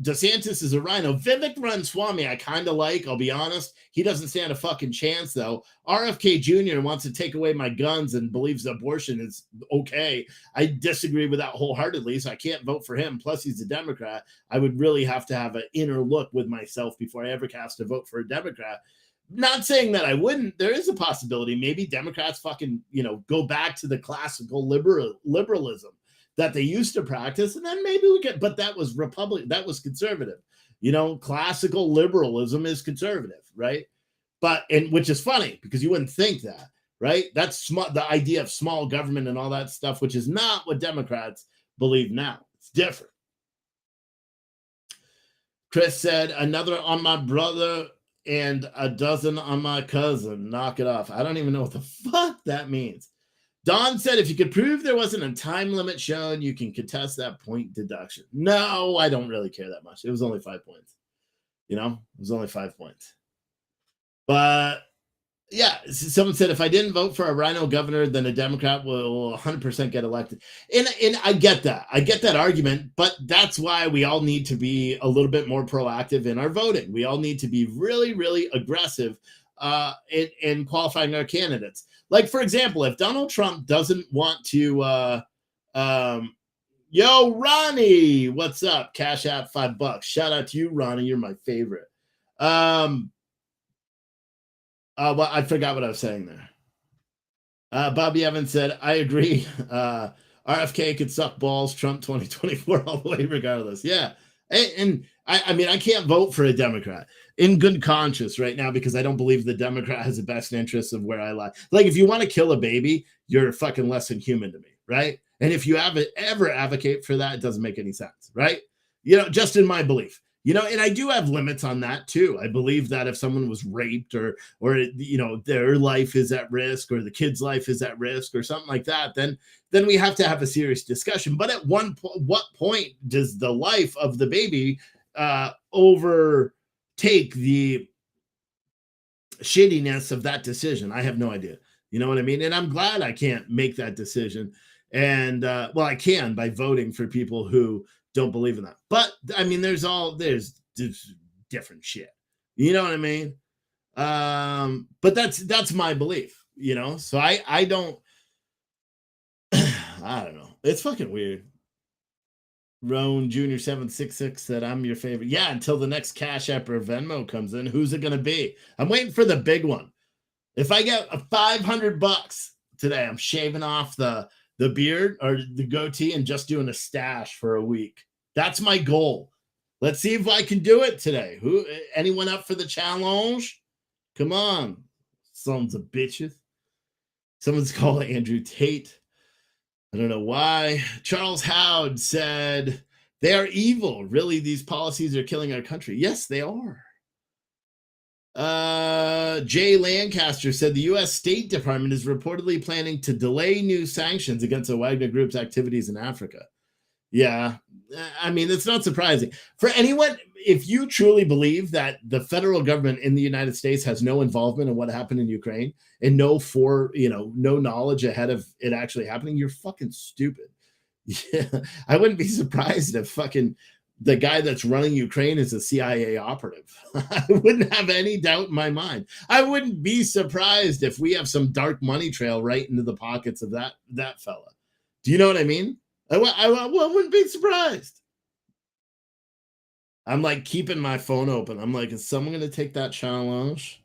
DeSantis is a rhino. Vivek Ramaswamy, I kind of like, I'll be honest. He doesn't stand a fucking chance, though. RFK Jr. wants to take away my guns and believes abortion is okay. I disagree with that wholeheartedly, so I can't vote for him. Plus, he's a Democrat. I would really have to have an inner look with myself before I ever cast a vote for a Democrat. Not saying that I wouldn't. There is a possibility. Maybe Democrats fucking, go back to the classical liberalism that they used to practice, and then maybe we get, but that was that was conservative. Classical liberalism is conservative, right? But, and which is funny because you wouldn't think that. right? That's small, the idea of small government and all that stuff, which is not what Democrats believe now. It's different. Chris said, another on my brother and a dozen on my cousin. Knock it off. I don't even know what the fuck that means. Don said, if you could prove there wasn't a time limit shown, you can contest that point deduction. No, I don't really care that much. It was only 5 points. You know, it was only 5 points. But yeah, someone said, if I didn't vote for a rhino governor, then a Democrat will 100% get elected. And I get that. I get that argument, but that's why we all need to be a little bit more proactive in our voting. We all need to be really, really aggressive in qualifying our candidates. Like, for example, if Donald Trump doesn't want to, yo, Ronnie, what's up? Cash App $5. Shout out to you, Ronnie. You're my favorite. Well, I forgot what I was saying there. Bobby Evans said, I agree. RFK could suck balls, Trump 2024 all the way regardless. Yeah. And I mean, I can't vote for a Democrat in good conscience right now because I don't believe the Democrat has the best interests of where I lie. Like, if you want to kill a baby, you're fucking less than human to me, right? And if you ever advocate for that, it doesn't make any sense, right? You know, just in my belief. You know, and I do have limits on that too. I believe that if someone was raped or you know, their life is at risk or the kid's life is at risk or something like that, then we have to have a serious discussion. But at what point does the life of the baby overtake the shittiness of that decision? I have no idea. You know what I mean? And I'm glad I can't make that decision. And well, I can by voting for people who don't believe in that. But I mean, there's different shit. You know what I mean? But that's my belief, you know? So I don't, I don't know. It's fucking weird. Roan Jr. 766 said, I'm your favorite. Yeah, until the next Cash App or Venmo comes in. Who's it going to be? I'm waiting for the big one. If I get a $500 today, I'm shaving off the beard or the goatee and just doing a stash for a week. That's my goal. Let's see if I can do it today. Anyone up for the challenge? Come on, sons of bitches. Someone's calling Andrew Tate. I don't know why. Charles Howard said, they are evil. Really, these policies are killing our country. Yes, they are. Jay Lancaster said the U.S. State Department is reportedly planning to delay new sanctions against the Wagner Group's activities in Africa. Yeah, I mean, it's not surprising. For anyone, if you truly believe that the federal government in the United States has no involvement in what happened in Ukraine and no knowledge ahead of it actually happening, you're fucking stupid. Yeah, I wouldn't be surprised if fucking the guy that's running Ukraine is a CIA operative. I wouldn't have any doubt in my mind. I wouldn't be surprised if we have some dark money trail right into the pockets of that fella. Do you know what I mean? I wouldn't be surprised. I'm like keeping my phone open. I'm like, is someone going to take that challenge?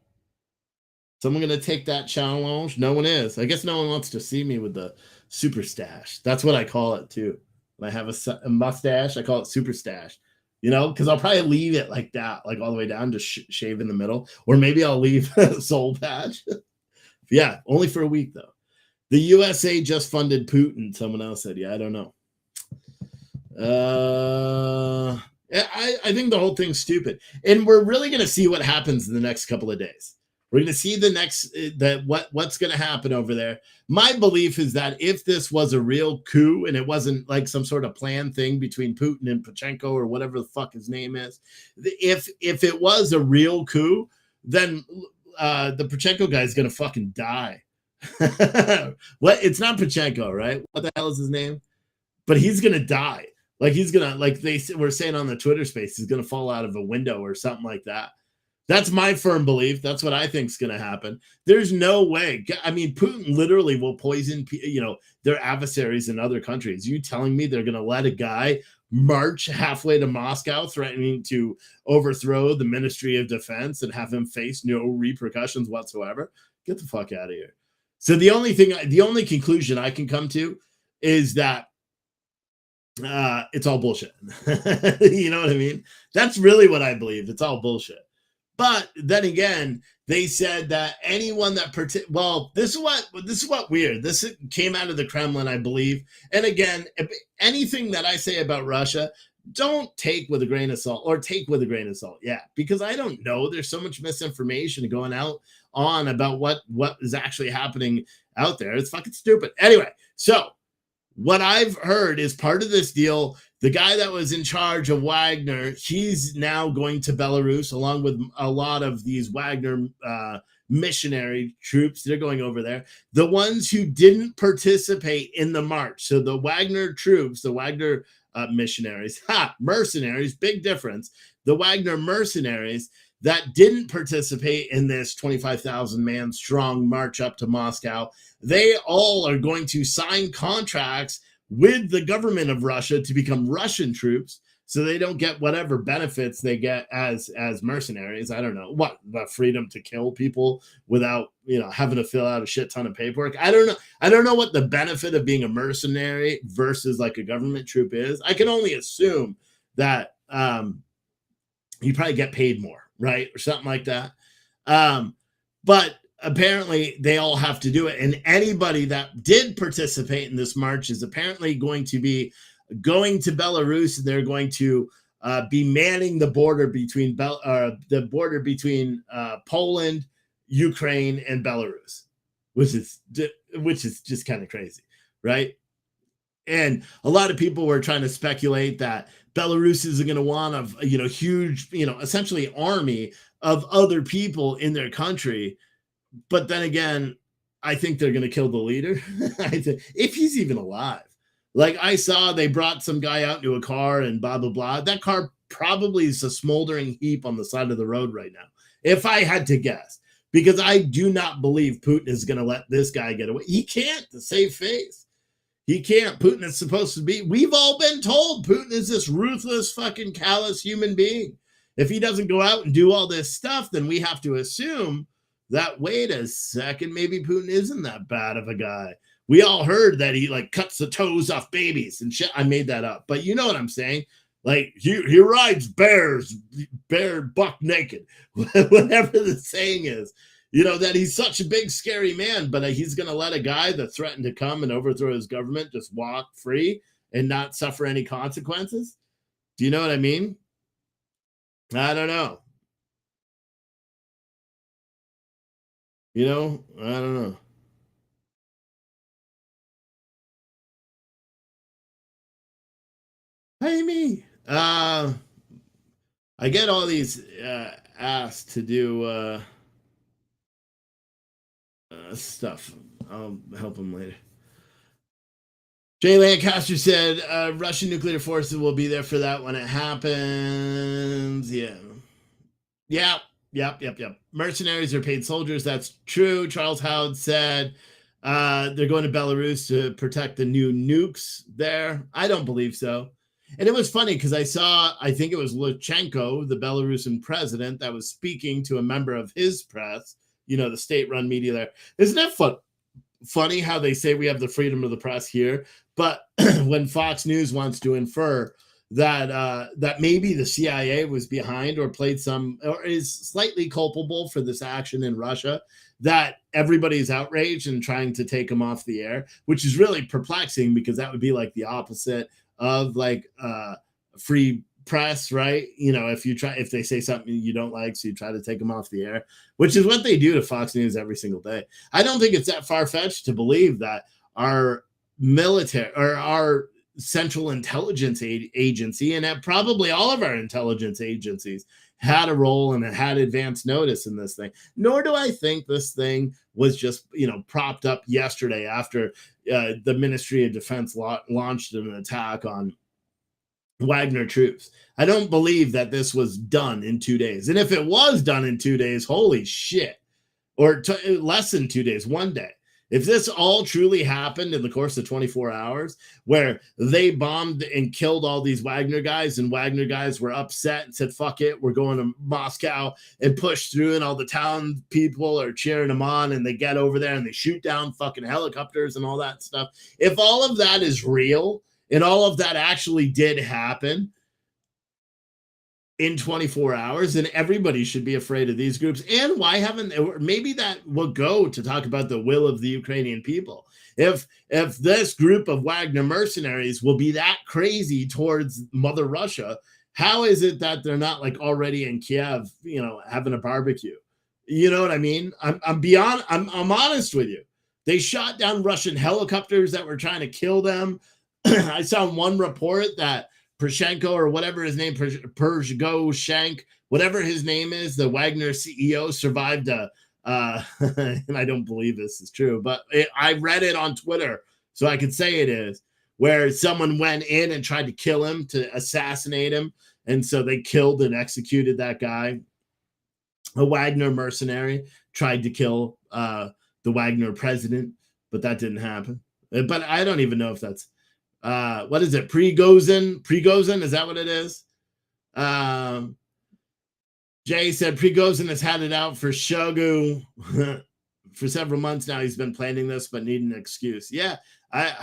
Someone going to take that challenge? No one is. I guess no one wants to see me with the super stash. That's what I call it too. When I have a mustache, I call it super stash. You know, because I'll probably leave it like that, like all the way down, just shave in the middle. Or maybe I'll leave a soul patch. Yeah, only for a week though. The USA just funded Putin. Someone else said, yeah, I don't know. I think the whole thing's stupid. And we're really going to see what happens in the next couple of days. We're going to see what's going to happen over there. My belief is that if this was a real coup and it wasn't like some sort of planned thing between Putin and Pachenko or whatever the fuck his name is, if it was a real coup, then the Pachenko guy is going to fucking die. What? It's not Pachenko, right? What the hell is his name? But he's gonna die. Like he's gonna, like they were saying on the Twitter space, he's gonna fall out of a window or something like that. That's my firm belief. That's what I think is gonna happen. There's no way. I mean, Putin literally will poison, their adversaries in other countries. You telling me they're gonna let a guy march halfway to Moscow, threatening to overthrow the Ministry of Defense and have him face no repercussions whatsoever? Get the fuck out of here. So the only conclusion I can come to is that it's all bullshit. You know what I mean? That's really what I believe. It's all bullshit. But then again, they said that anyone that this is what weird. This came out of the Kremlin, I believe. And again, anything that I say about Russia, don't take with a grain of salt, or take with a grain of salt. Yeah, because I don't know. There's so much misinformation going out on about what is actually happening out there. It's fucking stupid. Anyway, so what I've heard is part of this deal, the guy that was in charge of Wagner, he's now going to Belarus along with a lot of these Wagner missionary troops. They're going over there. The ones who didn't participate in the march, so the Wagner troops, the Wagner missionaries, mercenaries, big difference. The Wagner mercenaries that didn't participate in this 25,000 man strong march up to Moscow, they all are going to sign contracts with the government of Russia to become Russian troops, so they don't get whatever benefits they get as mercenaries. I don't know what, the freedom to kill people without, having to fill out a shit ton of paperwork. I don't know what the benefit of being a mercenary versus like a government troop is. I can only assume that you probably get paid more, right, or something like that. But apparently they all have to do it, and anybody that did participate in this march is apparently going to be going to Belarus, and they're going to be manning the border between Poland, Ukraine, and Belarus, which is just kind of crazy, right? And a lot of people were trying to speculate that Belarus is going to want a huge, essentially army of other people in their country. But then again, I think they're going to kill the leader if he's even alive. Like I saw, they brought some guy out into a car and blah, blah, blah. That car probably is a smoldering heap on the side of the road right now, if I had to guess, because I do not believe Putin is going to let this guy get away. He can't, to save face. He can't. Putin is supposed to be, we've all been told Putin is this ruthless, fucking callous human being. If he doesn't go out and do all this stuff, then we have to assume that, wait a second, maybe Putin isn't that bad of a guy. We all heard that he like cuts the toes off babies and shit. I made that up, but you know what I'm saying? Like he rides bears, buck naked, whatever the saying is. That he's such a big, scary man, but he's going to let a guy that threatened to come and overthrow his government just walk free and not suffer any consequences. Do you know what I mean? I don't know. I don't know. Hey, me. I get all these asked to do stuff. I'll help him later. Jay Lancaster said Russian nuclear forces will be there for that when it happens. Yep. Mercenaries are paid soldiers. That's true. Charles Howard said they're going to Belarus to protect the new nukes there. I don't believe so. And it was funny because I think it was Lukashenko, the Belarusian president, that was speaking to a member of his press, the state-run media there. Isn't that funny how they say we have the freedom of the press here, but when Fox News wants to infer that maybe the CIA was behind or played some, or is slightly culpable for this action in Russia, that everybody's outraged and trying to take them off the air, which is really perplexing because that would be like the opposite of like free press, right? If they say something you don't like, so you try to take them off the air, which is what they do to Fox News every single day. I don't think it's that far-fetched to believe that our military or our central intelligence agency, and probably all of our intelligence agencies, had a role and had advance notice in this thing. Nor do I think this thing was just, propped up yesterday after the Ministry of Defense launched an attack on Wagner troops. I don't believe that this was done in 2 days. And if it was done in 2 days, holy shit, or less than 2 days, 1 day. If this all truly happened in the course of 24 hours, where they bombed and killed all these Wagner guys, and Wagner guys were upset and said, fuck it, we're going to Moscow, and push through, and all the town people are cheering them on, and they get over there and they shoot down fucking helicopters and all that stuff. If all of that is real and all of that actually did happen, in 24 hours, and everybody should be afraid of these groups. And why haven't they? Maybe that will go to talk about the will of the Ukrainian people. If this group of Wagner mercenaries will be that crazy towards Mother Russia, how is it that they're not like already in Kiev, having a barbecue? You know what I mean? I'm honest with you. They shot down Russian helicopters that were trying to kill them. I saw one report that Poroshenko, or whatever his name, Shank, whatever his name is, the Wagner CEO, survived and I don't believe this is true, but I read it on Twitter, so I could say it is, where someone went in and tried to kill him, to assassinate him, and so they killed and executed that guy. A Wagner mercenary tried to kill the Wagner president, but that didn't happen. But I don't even know if that's what is it? Prigozhin, is that what it is? Jay said Prigozhin has had it out for Shogu for several months now. He's been planning this, but need an excuse. Yeah, I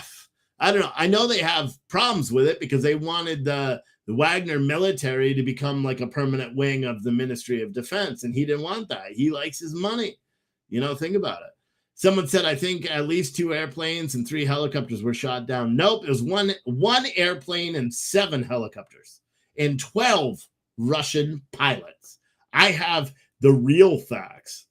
don't know. I know they have problems with it because they wanted the Wagner military to become like a permanent wing of the Ministry of Defense, and he didn't want that. He likes his money. Think about it. Someone said, I think at least 2 airplanes and 3 helicopters were shot down. Nope, it was one airplane and 7 helicopters and 12 Russian pilots. I have the real facts.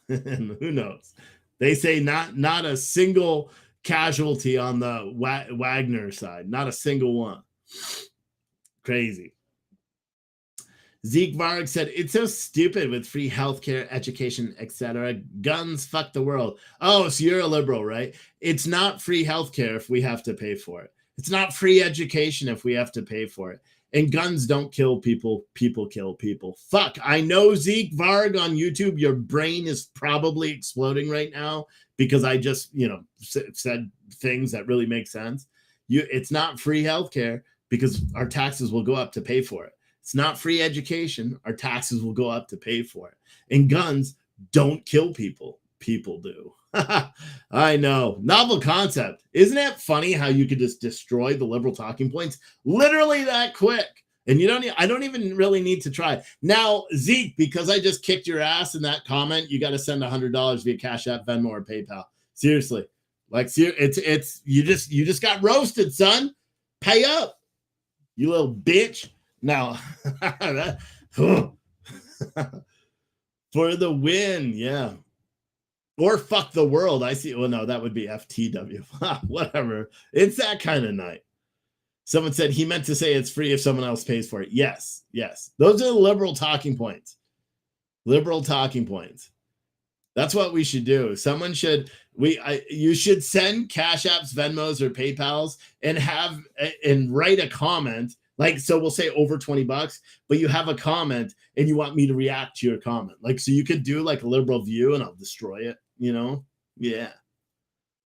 And who knows? They say not a single casualty on the Wagner side. Not a single one. Crazy. Zeke Varg said, it's so stupid with free healthcare, education, etc. Guns fuck the world. Oh, so you're a liberal, right? It's not free healthcare if we have to pay for it. It's not free education if we have to pay for it. And guns don't kill people. People kill people. Fuck. I know, Zeke Varg on YouTube, your brain is probably exploding right now because I just, said things that really make sense. It's not free healthcare because our taxes will go up to pay for it. It's not free education. Our taxes will go up to pay for it. And guns don't kill people. People do. I know. Novel concept. Isn't it funny how you could just destroy the liberal talking points literally that quick? And I don't even really need to try. Now, Zeke, because I just kicked your ass in that comment, you got to send $100 via Cash App, Venmo, or PayPal. Seriously. It's you just got roasted, son. Pay up, you little bitch. Now, for the win, yeah. Or fuck the world. I see. Well, no, that would be FTW. Whatever. It's that kind of night. Someone said he meant to say it's free if someone else pays for it. Yes. Those are the liberal talking points. Liberal talking points. That's what we should do. Someone should. You should send Cash Apps, Venmos, or PayPals and write a comment. Like, so we'll say over $20, but you have a comment and you want me to react to your comment. Like, so you could do like a liberal view and I'll destroy it, Yeah.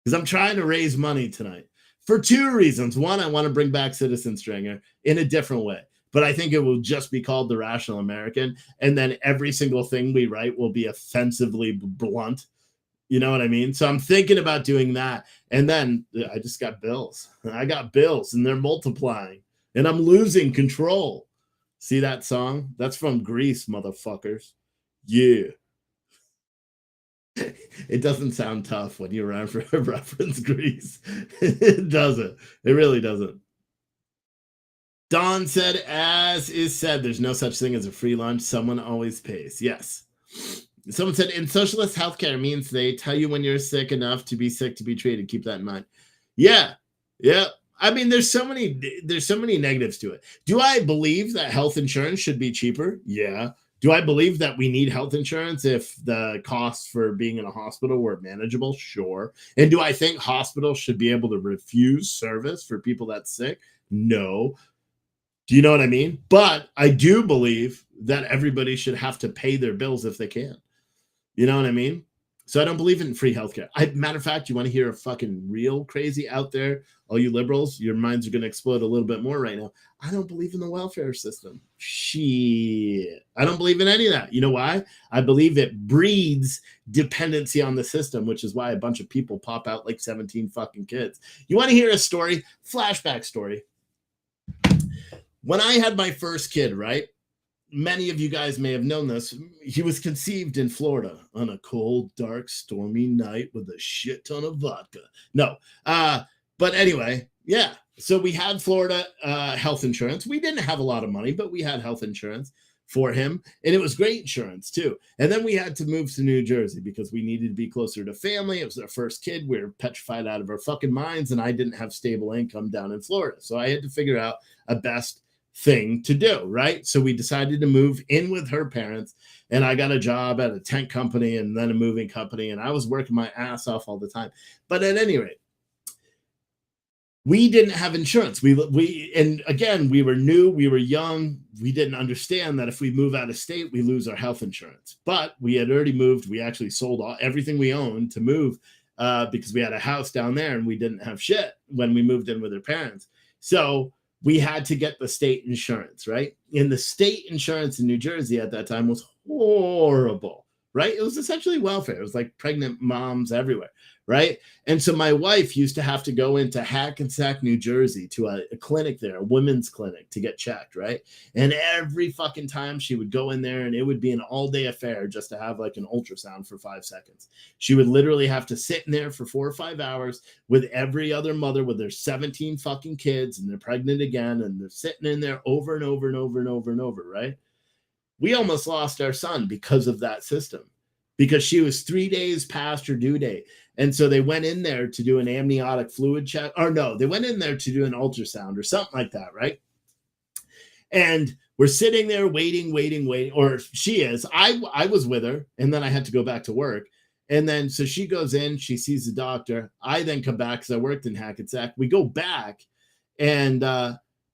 Because I'm trying to raise money tonight for 2 reasons. One, I want to bring back Citizen Stringer in a different way, but I think it will just be called The Rational American. And then every single thing we write will be offensively blunt. You know what I mean? So I'm thinking about doing that. And then I just got bills. I got bills and they're multiplying. And I'm losing control. See that song? That's from Greece, motherfuckers. Yeah. It doesn't sound tough when you reference Greece. It doesn't. It really doesn't. Don said, as is said, there's no such thing as a free lunch. Someone always pays. Yes. Someone said, in socialist healthcare means they tell you when you're sick enough to be sick to be treated. Keep that in mind. Yeah. I mean, there's so many negatives to it. Do I believe that health insurance should be cheaper? Yeah. Do I believe that we need health insurance if the costs for being in a hospital were manageable? Sure. And do I think hospitals should be able to refuse service for people that's sick? No. Do you know what I mean? But I do believe that everybody should have to pay their bills if they can. You know what I mean? So I don't believe in free healthcare. Matter of fact, you want to hear a fucking real crazy out there? All you liberals, your minds are going to explode a little bit more right now. I don't believe in the welfare system. Shit. I don't believe in any of that. You know why? I believe it breeds dependency on the system, which is why a bunch of people pop out like 17 fucking kids. You want to hear a story? Flashback story. When I had my first kid, right? Many of you guys may have known this. He was conceived in Florida on a cold, dark, stormy night with a shit ton of vodka. No, but anyway, yeah. So we had Florida health insurance. We didn't have a lot of money, but we had health insurance for him, and it was great insurance too. And then we had to move to New Jersey because we needed to be closer to family. It was our first kid. We were petrified out of our fucking minds, and I didn't have stable income down in Florida, so I had to figure out a best thing to do, right? So we decided to move in with her parents, and I got a job at a tent company and then a moving company, and I was working my ass off all the time. But at any rate, we didn't have insurance. And again, we were new, we were young, we didn't understand that if we move out of state, we lose our health insurance. But we had already moved. We actually sold everything we owned to move because we had a house down there and we didn't have shit when we moved in with her parents. So we had to get the state insurance, right? And the state insurance in New Jersey at that time was horrible, right? It was essentially welfare. It was like pregnant moms everywhere, right? And so my wife used to have to go into Hackensack, New Jersey to a clinic there, a women's clinic, to get checked, right? And every fucking time she would go in there, and it would be an all-day affair just to have like an ultrasound for 5 seconds. She would literally have to sit in there for 4 or 5 hours with every other mother with their 17 fucking kids, and they're pregnant again, and they're sitting in there over and over and over and over and over, right? We almost lost our son because of that system, because she was 3 days past her due date. And so they went in there to do an amniotic fluid check, or no, they went in there to do an ultrasound or something like that, right? And we're sitting there waiting, or she is. I was with her, and then I had to go back to work. And then so she goes in, she sees the doctor. I then come back because I worked in Hackensack. We go back, and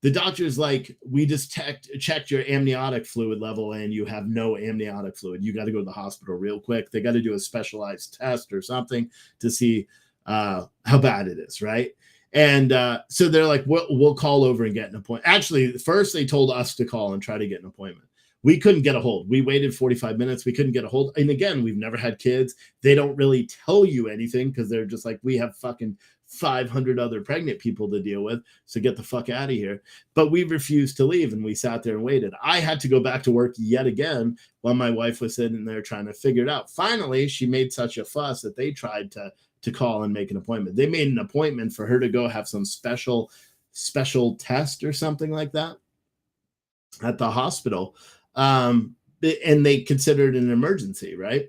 the doctor's like, we just checked your amniotic fluid level and you have no amniotic fluid. You got to go to the hospital real quick. They got to do a specialized test or something to see how bad it is, right? And so they're like, we'll call over and get an appointment. Actually, first they told us to call and try to get an appointment. We couldn't get a hold. We waited 45 minutes. We couldn't get a hold. And again, we've never had kids. They don't really tell you anything because they're just like, we have fucking 500 other pregnant people to deal with, so get the fuck out of here. But we refused to leave, and we sat there and waited. I had to go back to work yet again while my wife was sitting there trying to figure it out. Finally, she made such a fuss that they tried to call and make an appointment. They made an appointment for her to go have some special test or something like that at the hospital, and they considered it an emergency, right?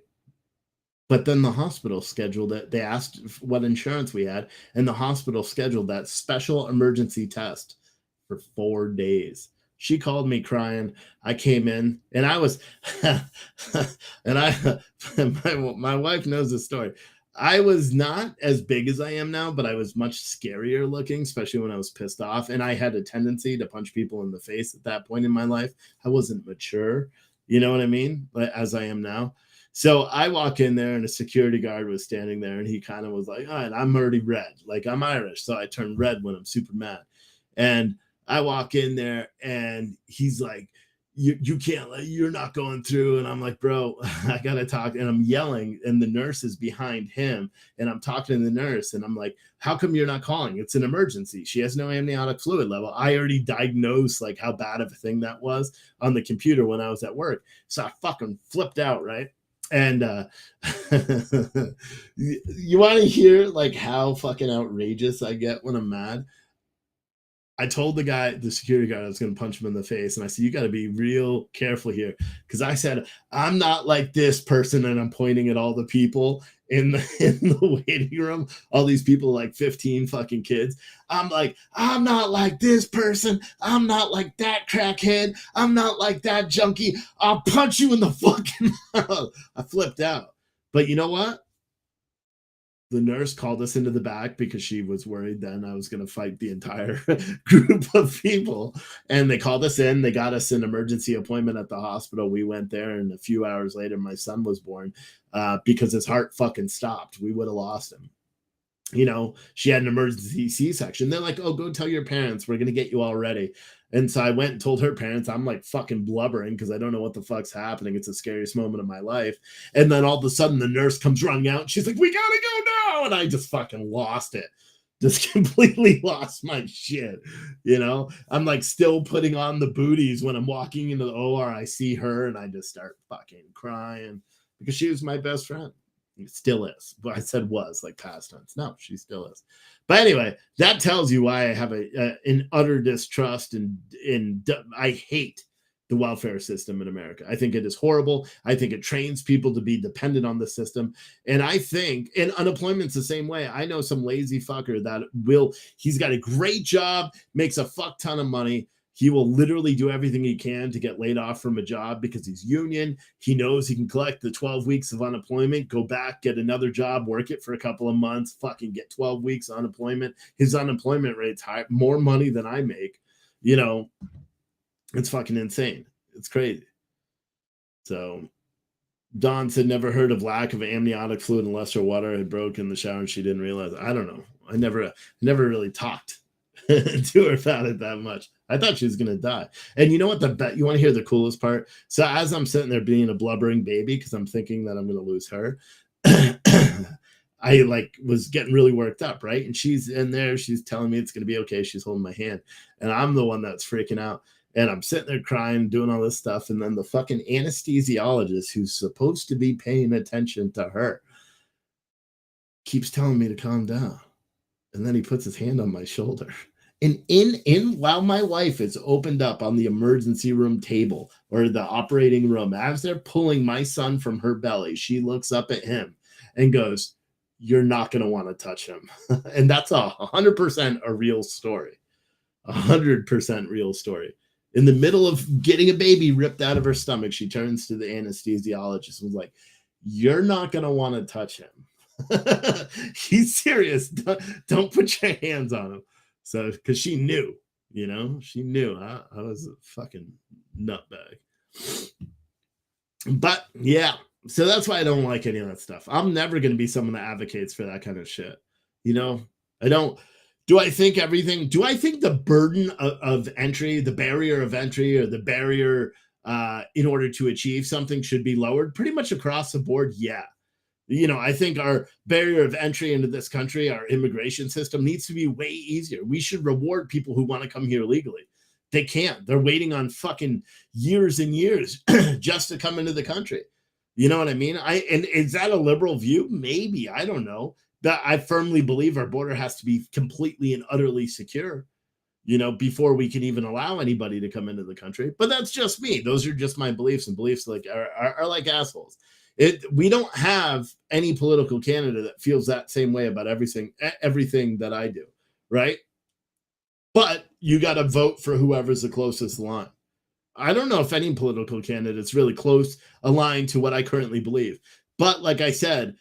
But then the hospital scheduled it. They asked what insurance we had, and the hospital scheduled that special emergency test for 4 days. She called me crying. I came in, and I was, my wife knows the story. I was not as big as I am now, but I was much scarier looking, especially when I was pissed off. And I had a tendency to punch people in the face at that point in my life. I wasn't mature, you know what I mean, as I am now. So I walk in there, and a security guard was standing there, and he kind of was like, all right, I'm already red. Like, I'm Irish, so I turn red when I'm super mad. And I walk in there, and he's like, you can't, you're not going through. And I'm like, bro, I got to talk. And I'm yelling, and the nurse is behind him, and I'm talking to the nurse, and I'm like, how come you're not calling? It's an emergency. She has no amniotic fluid level. I already diagnosed like how bad of a thing that was on the computer when I was at work. So I fucking flipped out, right? And you want to hear like how fucking outrageous I get when I'm mad? I told the security guard, I was going to punch him in the face. And I said, you got to be real careful here. Because I said, I'm not like this person. And I'm pointing at all the people in the waiting room, all these people, like 15 fucking kids. I'm like, I'm not like this person. I'm not like that crackhead. I'm not like that junkie. I'll punch you in the fucking mouth. I flipped out. But you know what? The nurse called us into the back because she was worried then I was going to fight the entire group of people. And they called us in. They got us an emergency appointment at the hospital. We went there, and a few hours later, my son was born because his heart fucking stopped. We would have lost him. You know, she had an emergency C-section. They're like, oh, go tell your parents. We're going to get you all ready. And so I went and told her parents. I'm like fucking blubbering because I don't know what the fuck's happening. It's the scariest moment of my life. And then all of a sudden the nurse comes running out. And she's like, we got to go now. And I just fucking lost it. Just completely lost my shit. You know, I'm like still putting on the booties when I'm walking into the OR. I see her and I just start fucking crying because she was my best friend. It still is. But I said was like past tense. No, she still is. But anyway, that tells you why I have an utter distrust and I hate the welfare system in America. I think it is horrible. I think it trains people to be dependent on the system. And I think, and unemployment's the same way. I know some lazy fucker that he's got a great job, makes a fuck ton of money. He will literally do everything he can to get laid off from a job because he's union. He knows he can collect the 12 weeks of unemployment, go back, get another job, work it for a couple of months, fucking get 12 weeks unemployment. His unemployment rate's high, more money than I make. You know, it's fucking insane. It's crazy. So Dawn said, never heard of lack of amniotic fluid unless her water had broken in the shower and she didn't realize. I don't know. I never really talked to her about it that much. I thought she was going to die. And you know what? You want to hear the coolest part? So as I'm sitting there being a blubbering baby, because I'm thinking that I'm going to lose her, I like was getting really worked up, right? And she's in there. She's telling me it's going to be okay. She's holding my hand. And I'm the one that's freaking out. And I'm sitting there crying, doing all this stuff. And then the fucking anesthesiologist who's supposed to be paying attention to her keeps telling me to calm down. And then he puts his hand on my shoulder. And while my wife is opened up on the emergency room table or the operating room, as they're pulling my son from her belly, she looks up at him and goes, "You're not going to want to touch him." And that's 100% a real story. 100% real story. In the middle of getting a baby ripped out of her stomach, she turns to the anesthesiologist and was like, "You're not going to want to touch him." He's serious. Don't put your hands on him. So, because she knew, she knew I was a fucking nutbag. But yeah, so that's why I don't like any of that stuff. I'm never going to be someone that advocates for that kind of shit. I don't. Do I think the burden of entry, the barrier of entry, or the barrier in order to achieve something should be lowered pretty much across the board? Yeah. I think our barrier of entry into this country, our immigration system needs to be way easier. We should reward people who want to come here legally. They can't. They're waiting on fucking years and years just to come into the country. You know what I mean? And is that a liberal view? Maybe. I don't know. But I firmly believe our border has to be completely and utterly secure, before we can even allow anybody to come into the country. But that's just me. Those are just my beliefs, and beliefs like are like assholes. We don't have any political candidate that feels that same way about everything that I do, right? But you got to vote for whoever's the closest line. I don't know if any political candidate's really close aligned to what I currently believe. But like I said,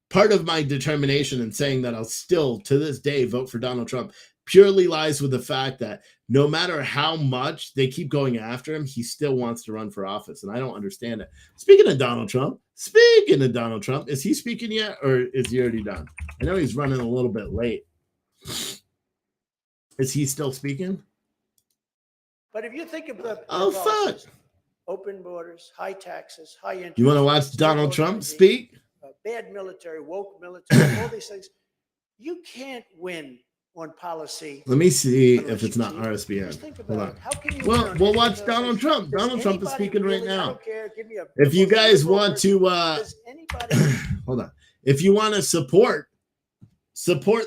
part of my determination in saying that I'll still, to this day, vote for Donald Trump purely lies with the fact that no matter how much they keep going after him, he still wants to run for office. And I don't understand it. Speaking of Donald Trump, is he speaking yet or is he already done? I know he's running a little bit late. Is he still speaking? But if you think of the fuck, open borders, high taxes, high interest. You want to watch Donald Trump speak? Bad military, woke military, all these things. You can't win on policy. Let me see if it's not RSBN. Hold on. Well, we'll watch Donald Trump. Donald Trump is speaking right now. If you guys want to, hold on. If you want to support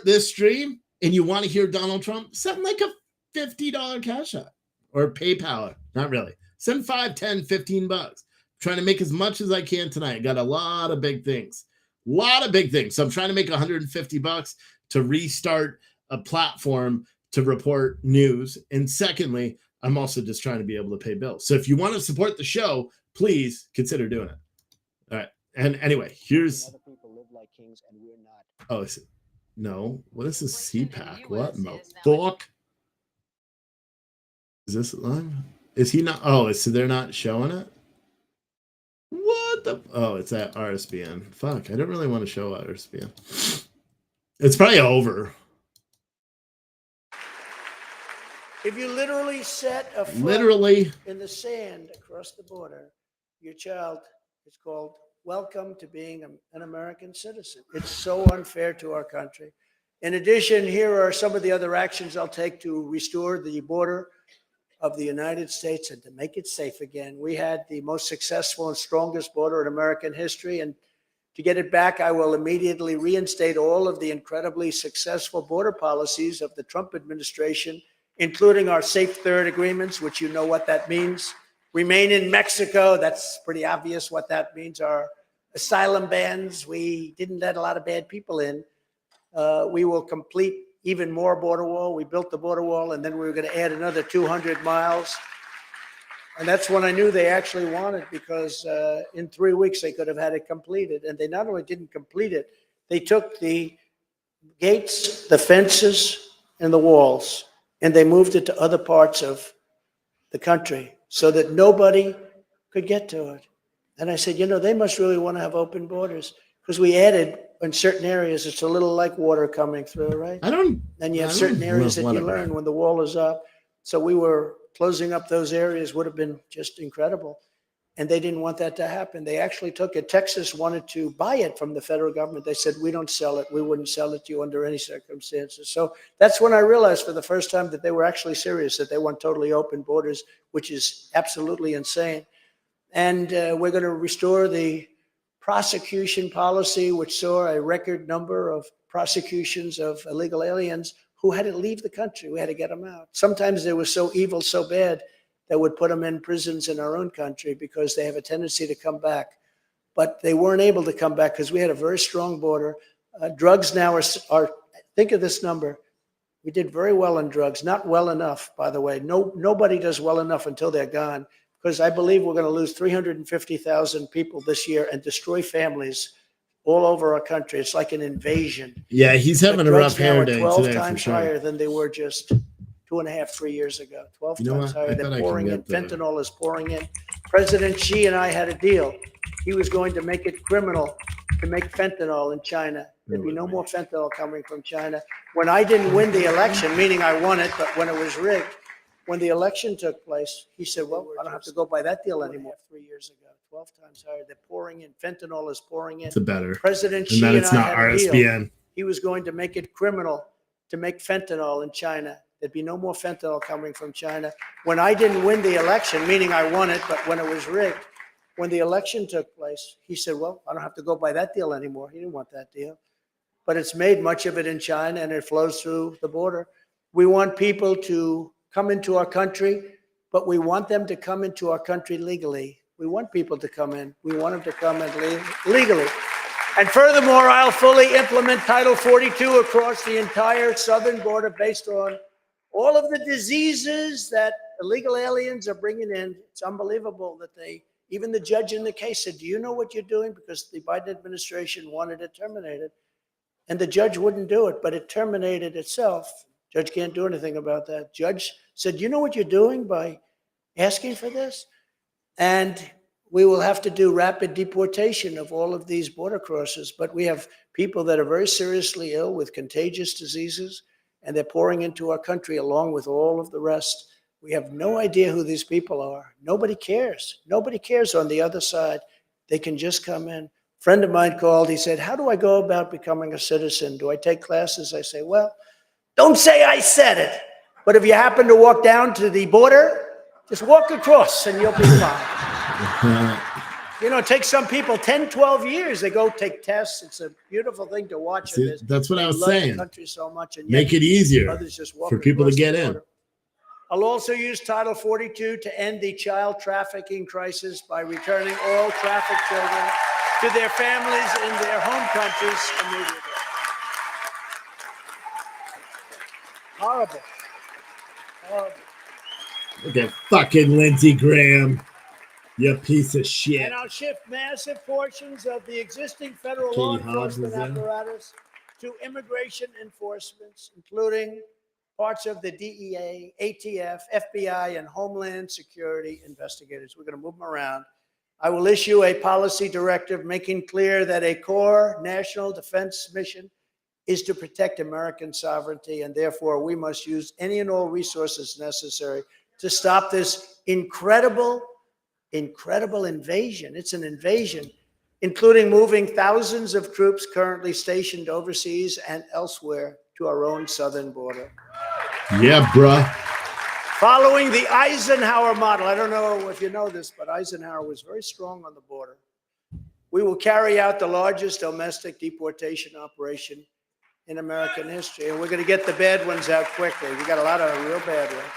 this stream and you want to hear Donald Trump, send like a $50 cash app or PayPal. Not really. Send $5, $10, $15. Trying to make as much as I can tonight. Got a lot of big things. So I'm trying to make $150 to restart a platform to report news. And secondly, I'm also just trying to be able to pay bills. So if you want to support the show, please consider doing it. All right. And anyway, here's. Other people live like kings and we're not. Oh, no. What is this CPAC? What in the fuck? Is this live? Is he not? Oh, so they're not showing it? What the? Oh, it's at RSBN. Fuck, I don't really want to show RSBN. It's probably over. If you literally set a foot in the sand across the border, your child is called welcome to being an American citizen. It's so unfair to our country. In addition, here are some of the other actions I'll take to restore the border of the United States and to make it safe again. We had the most successful and strongest border in American history, and to get it back, I will immediately reinstate all of the incredibly successful border policies of the Trump administration, including our Safe Third agreements, which you know what that means. Remain in Mexico, that's pretty obvious what that means. Our asylum bans, we didn't let a lot of bad people in. We will complete even more border wall. We built the border wall, and then we were going to add another 200 miles. And that's when I knew they actually wanted, because in 3 weeks they could have had it completed. And they not only didn't complete it, they took the gates, the fences, and the walls, and they moved it to other parts of the country so that nobody could get to it. And I said, you know, they must really want to have open borders, because we added in certain areas, it's a little like water coming through, right? And you have certain areas that you learn when the wall is up. So we were closing up those areas, would have been just incredible. And they didn't want that to happen. They actually took it. Texas wanted to buy it from the federal government. They said, we don't sell it. We wouldn't sell it to you under any circumstances. So that's when I realized for the first time that they were actually serious, that they want totally open borders, which is absolutely insane. And we're going to restore the prosecution policy, which saw a record number of prosecutions of illegal aliens who had to leave the country. We had to get them out. Sometimes they were so evil, so bad, that would put them in prisons in our own country because they have a tendency to come back. But they weren't able to come back because we had a very strong border. Drugs now are, think of this number. We did very well on drugs, not well enough, by the way. Nobody does well enough until they're gone, because I believe we're going to lose 350,000 people this year and destroy families all over our country. It's like an invasion. Yeah, he's having a rough hair day 12 today, times for sure. higher than they were just 2.5, 3 years ago. 12 times higher. They're pouring in. Fentanyl is pouring in. President Xi and I had a deal. He was going to make it criminal to make fentanyl in China. There'd be no more fentanyl coming from China. When I didn't win the election, meaning I won it, but when it was rigged, when the election took place, he said, well, I don't have to go by that deal anymore. 3 years ago, 12 times higher. They're pouring in. Fentanyl is pouring in. It's a better. President Xi and I had a deal. He was going to make it criminal to make fentanyl in China. There'd be no more fentanyl coming from China. When I didn't win the election, meaning I won it, but when it was rigged, when the election took place, he said, well, I don't have to go by that deal anymore. He didn't want that deal. But it's made much of it in China, and it flows through the border. We want people to come into our country, but we want them to come into our country legally. We want people to come in. We want them to come in legally. And furthermore, I'll fully implement Title 42 across the entire southern border based on all of the diseases that illegal aliens are bringing in. It's unbelievable that even the judge in the case said, do you know what you're doing? Because the Biden administration wanted it terminated. And the judge wouldn't do it, but it terminated itself. Judge can't do anything about that. Judge said, you know what you're doing by asking for this? And we will have to do rapid deportation of all of these border crossers. But we have people that are very seriously ill with contagious diseases, and they're pouring into our country along with all of the rest. We have no idea who these people are. Nobody cares. Nobody cares on the other side. They can just come in. A friend of mine called. He said, how do I go about becoming a citizen? Do I take classes? I say, well, don't say I said it. But if you happen to walk down to the border, just walk across and you'll be fine. You know, it takes some people 10, 12 years. They go take tests. It's a beautiful thing to watch. See, that's what I was saying. The country so much, and make it easier for people to get in. I'll also use Title 42 to end the child trafficking crisis by returning all trafficked children to their families in their home countries immediately. Horrible. Horrible. Look at fucking Lindsey Graham. You piece of shit. And I'll shift massive portions of the existing federal law enforcement apparatus to immigration enforcements, including parts of the DEA, ATF, FBI, and Homeland Security investigators. We're going to move them around. I will issue a policy directive making clear that a core national defense mission is to protect American sovereignty, and therefore we must use any and all resources necessary to stop this incredible invasion. It's an invasion, including moving thousands of troops currently stationed overseas and elsewhere to our own southern border. Yeah, bruh. Following the Eisenhower model, I don't know if you know this, but Eisenhower was very strong on the border. We will carry out the largest domestic deportation operation in American history, and we're going to get the bad ones out quickly. We got a lot of real bad ones.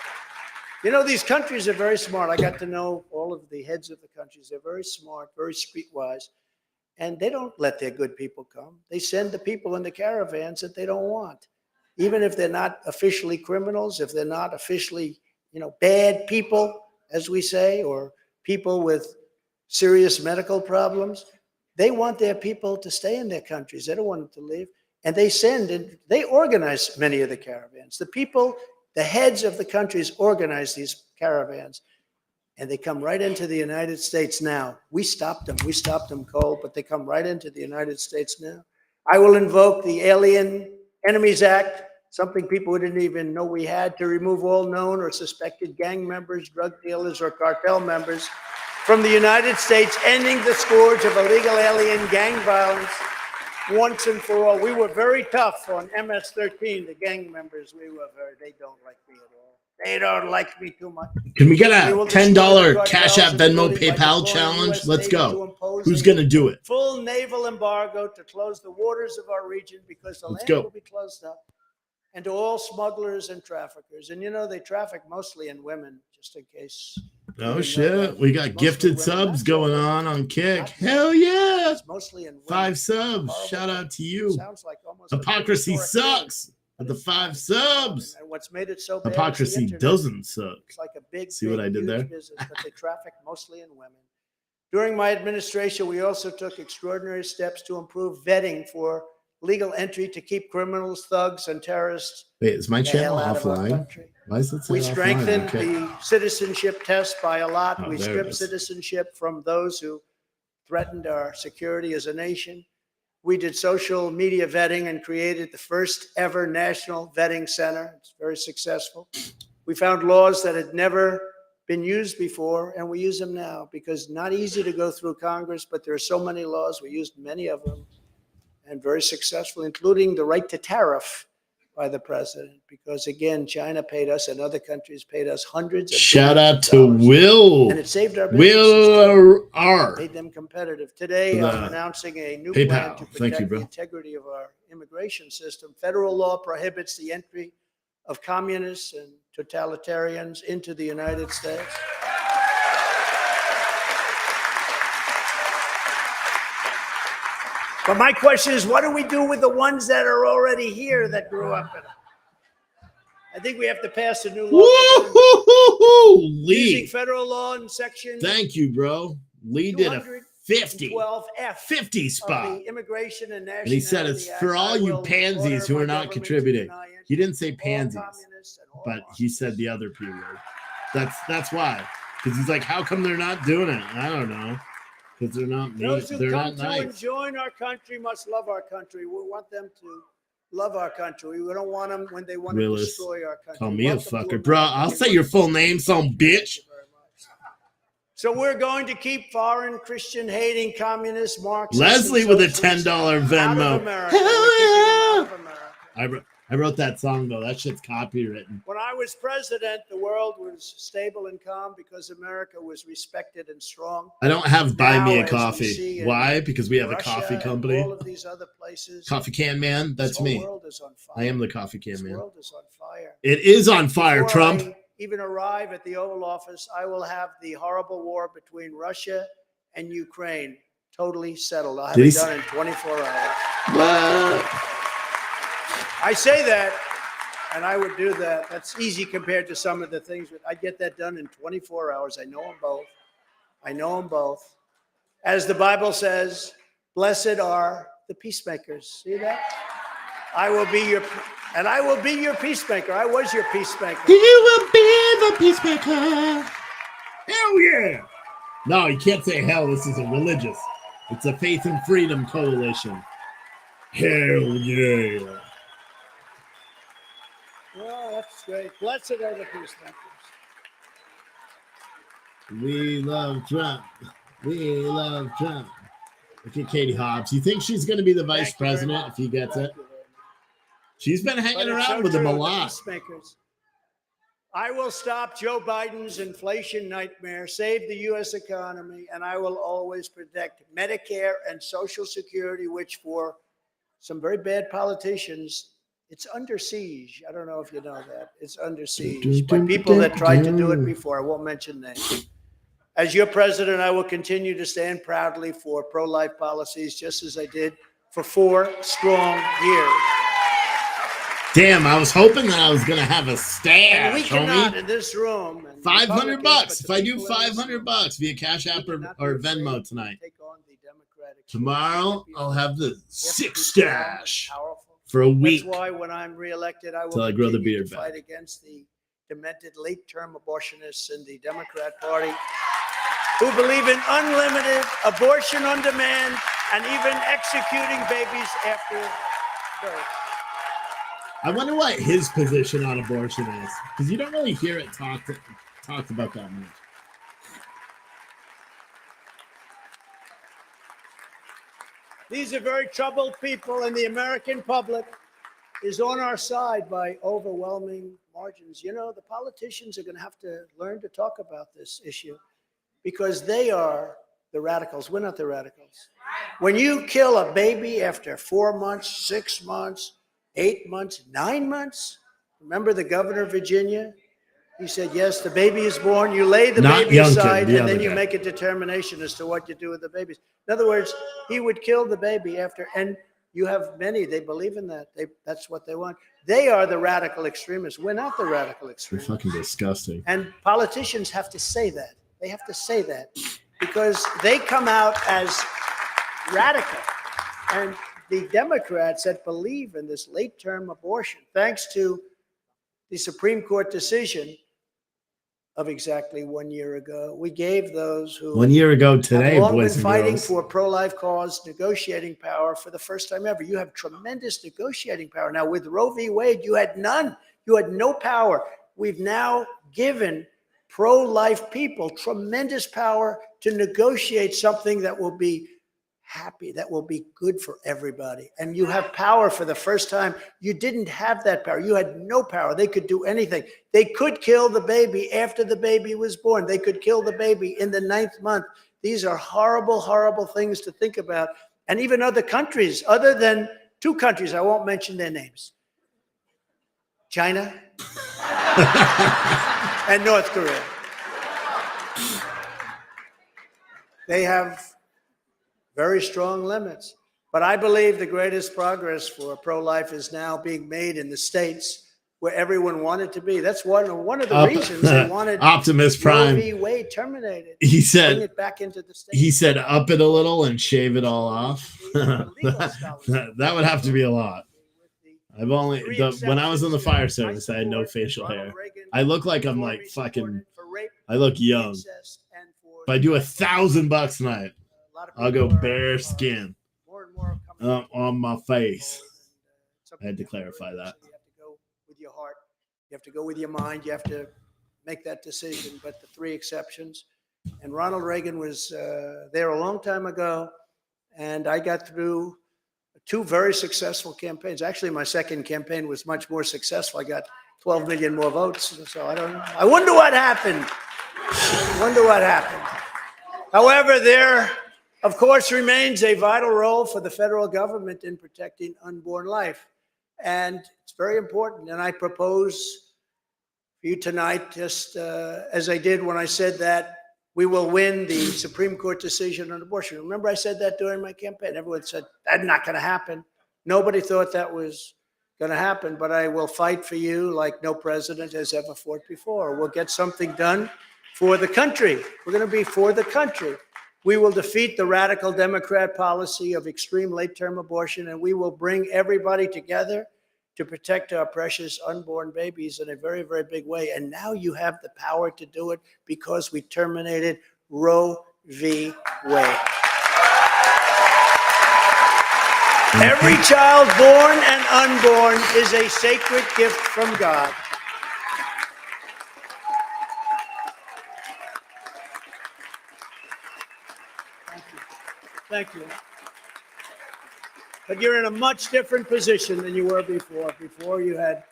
You know, these countries are very smart. I got to know all of the heads of the countries. They're very smart, very streetwise, and they don't let their good people come. They send the people in the caravans that they don't want, even if they're not officially criminals, if they're not officially, bad people, as we say, or people with serious medical problems. They want their people to stay in their countries. They don't want them to leave. And they organize many of the caravans. The people, the heads of the countries organize these caravans, and they come right into the United States now. We stopped them cold, but they come right into the United States now. I will invoke the Alien Enemies Act, something people didn't even know we had, to remove all known or suspected gang members, drug dealers, or cartel members from the United States, ending the scourge of illegal alien gang violence once and for all. We were very tough on MS-13, the gang members. They don't like me at all. They don't like me too much. Can we get a $10 Cash App, Venmo, PayPal challenge? Let's go. Who's going to do it? Full naval embargo to close the waters of our region because the land will be closed up. And to all smugglers and traffickers. And they traffic mostly in women, just in case. Oh, shit. We got gifted subs going on Kick. Hell yeah. It's mostly in women. 5 subs. Shout out to you. Sounds like almost Hypocrisy sucks. At the 5 subs. And what's made it so bad? Hypocrisy doesn't suck. It's like a big, see what I did there? Business, but they traffic mostly in women. During my administration, we also took extraordinary steps to improve vetting for legal entry to keep criminals, thugs, and terrorists. Wait, is my channel offline? Why is it we strengthened the citizenship test by a lot. We stripped citizenship from those who threatened our security as a nation. We did social media vetting and created the first ever national vetting center. It's very successful. We found laws that had never been used before, and we use them now because not easy to go through Congress, but there are so many laws. We used many of them. And very successful, including the right to tariff by the president, because again, China paid us and other countries paid us hundreds of Shout out to Will. And it saved our Will R. Made them competitive. Today, I'm announcing a new plan to protect the integrity of our immigration system. Federal law prohibits the entry of communists and totalitarians into the United States. But my question is, what do we do with the ones that are already here that grew up in it? I think we have to pass a new law. Using federal law in section. Thank you, bro. Lee did a 50 spot. The Immigration and Nationality and he said it's for all you pansies who are not contributing. He didn't say pansies, but he said the other P word. That's why. Because he's like, how come they're not doing it? I don't know. Because they're not Those who they're come not to nice. and join our country must love our country. We want them to love our country. We don't want them when they want to destroy our country. Call me a fucker, bro. I'll say your full name, some bitch. So we're going to keep foreign Christian-hating communist Marxists. Leslie with a $10 Venmo. Hell yeah! I wrote that song though. That shit's copywritten. When I was president, the world was stable and calm because America was respected and strong. I don't have buy me a coffee. Why? Because we have a coffee company. All of these other places. Coffee can man. That's me. The world is on fire. I am the coffee can man. The world is on fire. It is on fire, Before Trump. I even arrive at the Oval Office, I will have the horrible war between Russia and Ukraine totally settled. I'll have it done in 24 hours. What? I say that, and I would do that. That's easy compared to some of the things. I get that done in 24 hours. I know them both. I know them both. As the Bible says, blessed are the peacemakers. See that? I will be your peacemaker. I was your peacemaker. You will be the peacemaker. Hell yeah. No, you can't say hell. This is a religious. It's a faith and freedom coalition. Hell yeah. Well, that's great. Blessed are the peacemakers. We love Trump. We love Trump. Look at Katie Hobbs. You think she's going to be the vice president if he gets it? She's been But hanging it's so around with him a true, the lot. peacemakers. I will stop Joe Biden's inflation nightmare, save the U.S. economy, and I will always protect Medicare and Social Security, which for some very bad politicians, it's under siege. I don't know if you know that. It's under siege by people that tried to do it before. I won't mention names. As your president, I will continue to stand proudly for pro-life policies, just as I did for 4 strong years. Damn, I was hoping that I was gonna have a stash, And we cannot homie. in this room. And $500. If I do $500 via Cash App or Venmo tonight, tomorrow I'll have the 6 stash for a week. That's why when I'm reelected, I will till I grow the continue beard to fight back. against the demented late-term abortionists in the Democrat Party who believe in unlimited abortion on demand and even executing babies after birth. I wonder what his position on abortion is, because you don't really hear it talked about that much. These are very troubled people, and the American public is on our side by overwhelming margins. You know, the politicians are going to have to learn to talk about this issue because they are the radicals. We're not the radicals. When you kill a baby after 4 months, 6 months, 8 months, 9 months, remember the governor of Virginia? He said, yes, the baby is born. You lay the baby aside, and then you make a determination as to what you do with the babies. In other words, he would kill the baby after, and you have many, they believe in that. That's what they want. They are the radical extremists. We're not the radical extremists. They're fucking disgusting. And politicians have to say that. They have to say that because they come out as radical. And the Democrats that believe in this late-term abortion, thanks to the Supreme Court decision of exactly 1 year ago, we gave those who 1 year ago today, have long boys been and fighting girls, for pro-life cause negotiating power for the first time ever. You have tremendous negotiating power. Now, with Roe v. Wade, you had none. You had no power. We've now given pro-life people tremendous power to negotiate something that will be happy, that will be good for everybody. And you have power for the first time. You didn't have that power. You had no power. They could do anything. They could kill the baby after the baby was born. They could kill the baby in the 9th month. These are horrible, horrible things to think about. And even other countries, other than 2 countries, I won't mention their names, China and North Korea. They have very strong limits. But I believe the greatest progress for pro-life is now being made in the states where everyone wanted to be. That's one of the reasons they wanted Optimus Prime. Roe v. Wade terminated. He said, bring it back into the states. He said, up it a little and shave it all off. That would have to be a lot. I've only, when I was in the fire service, I had no facial hair. I look like I'm like fucking, I look young. If I do $1,000 tonight, I'll go bare skin on my face. I had to clarify that. You have to go with your heart. You have to go with your mind. You have to make that decision. But the 3 exceptions. And Ronald Reagan was there a long time ago. And I got through 2 very successful campaigns. Actually, my second campaign was much more successful. I got 12 million more votes. So I don't know. I wonder what happened. However, there, of course, remains a vital role for the federal government in protecting unborn life. And it's very important. And I propose for you tonight, just as I did when I said that we will win the Supreme Court decision on abortion. Remember, I said that during my campaign. Everyone said, that's not going to happen. Nobody thought that was going to happen. But I will fight for you like no president has ever fought before. We'll get something done for the country. We're going to be for the country. We will defeat the radical Democrat policy of extreme late-term abortion, and we will bring everybody together to protect our precious unborn babies in a very, very big way. And now you have the power to do it because we terminated Roe v. Wade. Every child born and unborn is a sacred gift from God. Thank you. But you're in a much different position than you were before. Before you had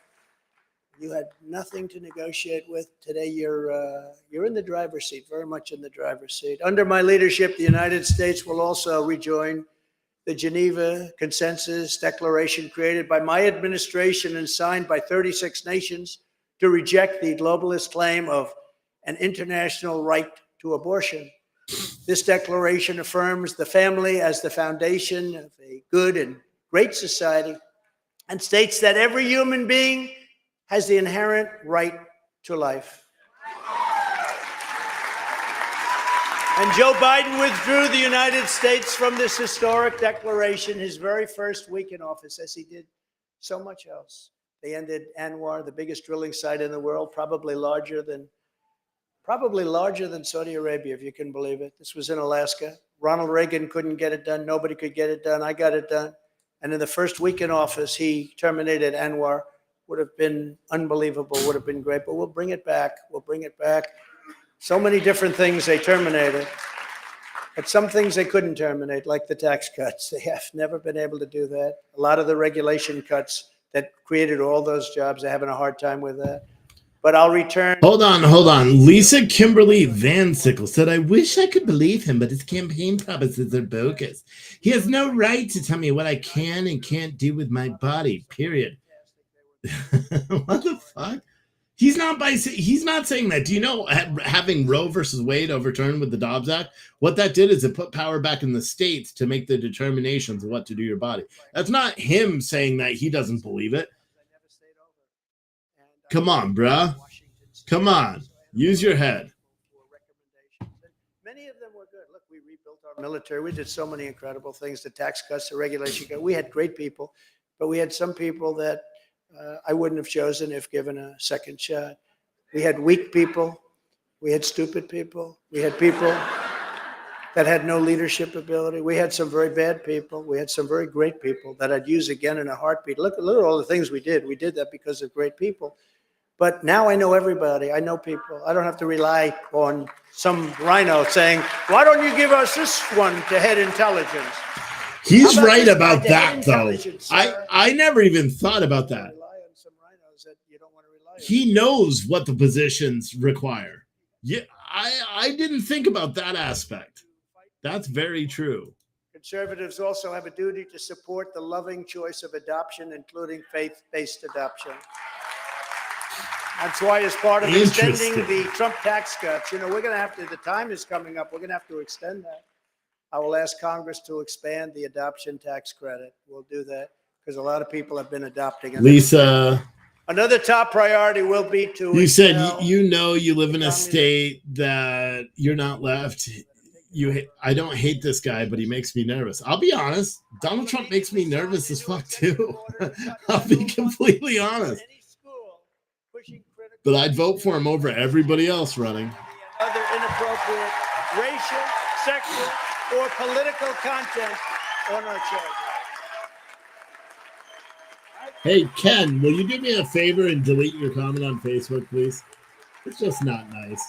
nothing to negotiate with. Today you're in the driver's seat, very much in the driver's seat. Under my leadership, the United States will also rejoin the Geneva Consensus Declaration created by my administration and signed by 36 nations to reject the globalist claim of an international right to abortion. This declaration affirms the family as the foundation of a good and great society and states that every human being has the inherent right to life. And Joe Biden withdrew the United States from this historic declaration his very first week in office, as he did so much else. They ended Anwar, the biggest drilling site in the world, probably larger than Saudi Arabia, if you can believe it. This was in Alaska. Ronald Reagan couldn't get it done. Nobody could get it done. I got it done. And in the first week in office, he terminated Anwar. Would have been unbelievable, would have been great, but we'll bring it back. We'll bring it back. So many different things they terminated, but some things they couldn't terminate, like the tax cuts. They have never been able to do that. A lot of the regulation cuts that created all those jobs, they're having a hard time with that. But I'll return. Hold on. Lisa Kimberly Van Sickle said, I wish I could believe him, but his campaign promises are bogus. He has no right to tell me what I can and can't do with my body, period. What the fuck? He's not saying that. Do you know, having Roe versus Wade overturned with the Dobbs Act, what that did is it put power back in the states to make the determinations of what to do to your body. That's not him saying that he doesn't believe it. Come on, bruh. Come on. Use your head. Many of them were good. Look, we rebuilt our military. We did so many incredible things. The tax cuts, the regulation. We had great people, but we had some people that I wouldn't have chosen if given a second shot. We had weak people. We had stupid people. We had people that had no leadership ability. We had some very bad people. We had some very great people that I'd use again in a heartbeat. Look at all the things we did. We did that because of great people. But now I know everybody. I know people. I don't have to rely on some rhino saying, why don't you give us this one to head intelligence? He's right about that, though. I never even thought about that. He knows what the positions require. Yeah, I didn't think about that aspect. That's very true. Conservatives also have a duty to support the loving choice of adoption, including faith-based adoption. That's why, as part of extending the Trump tax cuts, we're going to have to, the time is coming up, we're going to have to extend that. I will ask Congress to expand the adoption tax credit. We'll do that because a lot of people have been adopting it. Lisa, another top priority will be to. You said you live in a state that you're not left. I don't hate this guy, but he makes me nervous. I'll be honest. Donald Trump makes me nervous as fuck too. I'll be completely honest. But I'd vote for him over everybody else running. Other inappropriate racial, sexual, or political content on our children. Hey, Ken, will you do me a favor and delete your comment on Facebook, please? It's just not nice.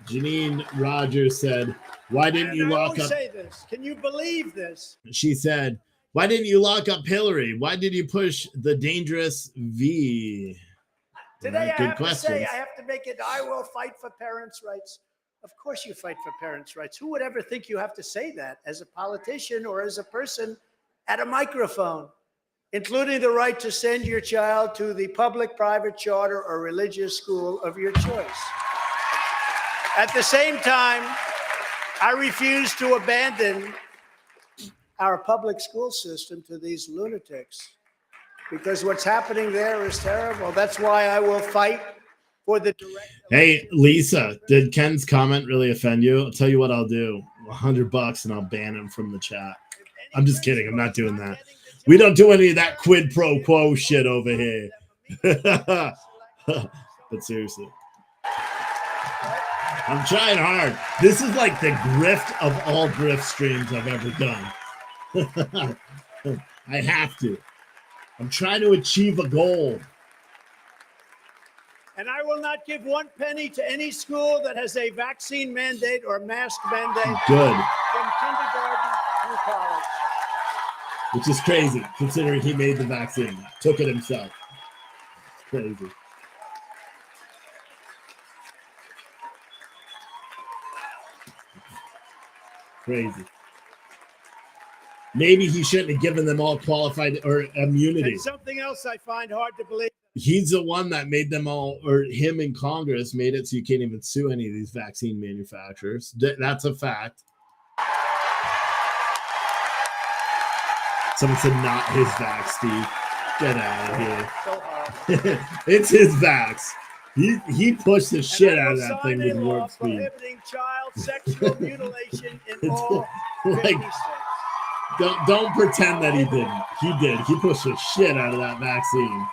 Janine Rogers said, why didn't you lock up? Say this. Can you believe this? She said, why didn't you lock up Hillary? Why did you push the dangerous V? Today I have to say, I have to make it, I will fight for parents' rights. Of course you fight for parents' rights. Who would ever think you have to say that as a politician or as a person at a microphone, including the right to send your child to the public, private, charter, or religious school of your choice. At the same time, I refuse to abandon our public school system to these lunatics because what's happening there is terrible. That's why I will fight for the direct. Hey, Lisa, did Ken's comment really offend you? I'll tell you what I'll do. $100 and I'll ban him from the chat. I'm just kidding. I'm not doing that. We don't do any of that quid pro quo shit over here. But seriously. I'm trying hard. This is like the grift of all grift streams I've ever done. I have to. I'm trying to achieve a goal. And I will not give 1 penny to any school that has a vaccine mandate or mask mandate. Good. From kindergarten through college. Which is crazy, considering he made the vaccine, took it himself. Crazy. Crazy. Maybe he shouldn't have given them all qualified or immunity. And something else I find hard to believe. He's the one that made them all, or him in Congress made it so you can't even sue any of these vaccine manufacturers. That's a fact. Someone said not his vax, Steve. Get out of here. It's his vax. He pushed the shit out of that thing with warp speed. Prohibiting child sexual mutilation in all 50 states. Don't pretend that he didn't. He did. He pushed the shit out of that vaccine.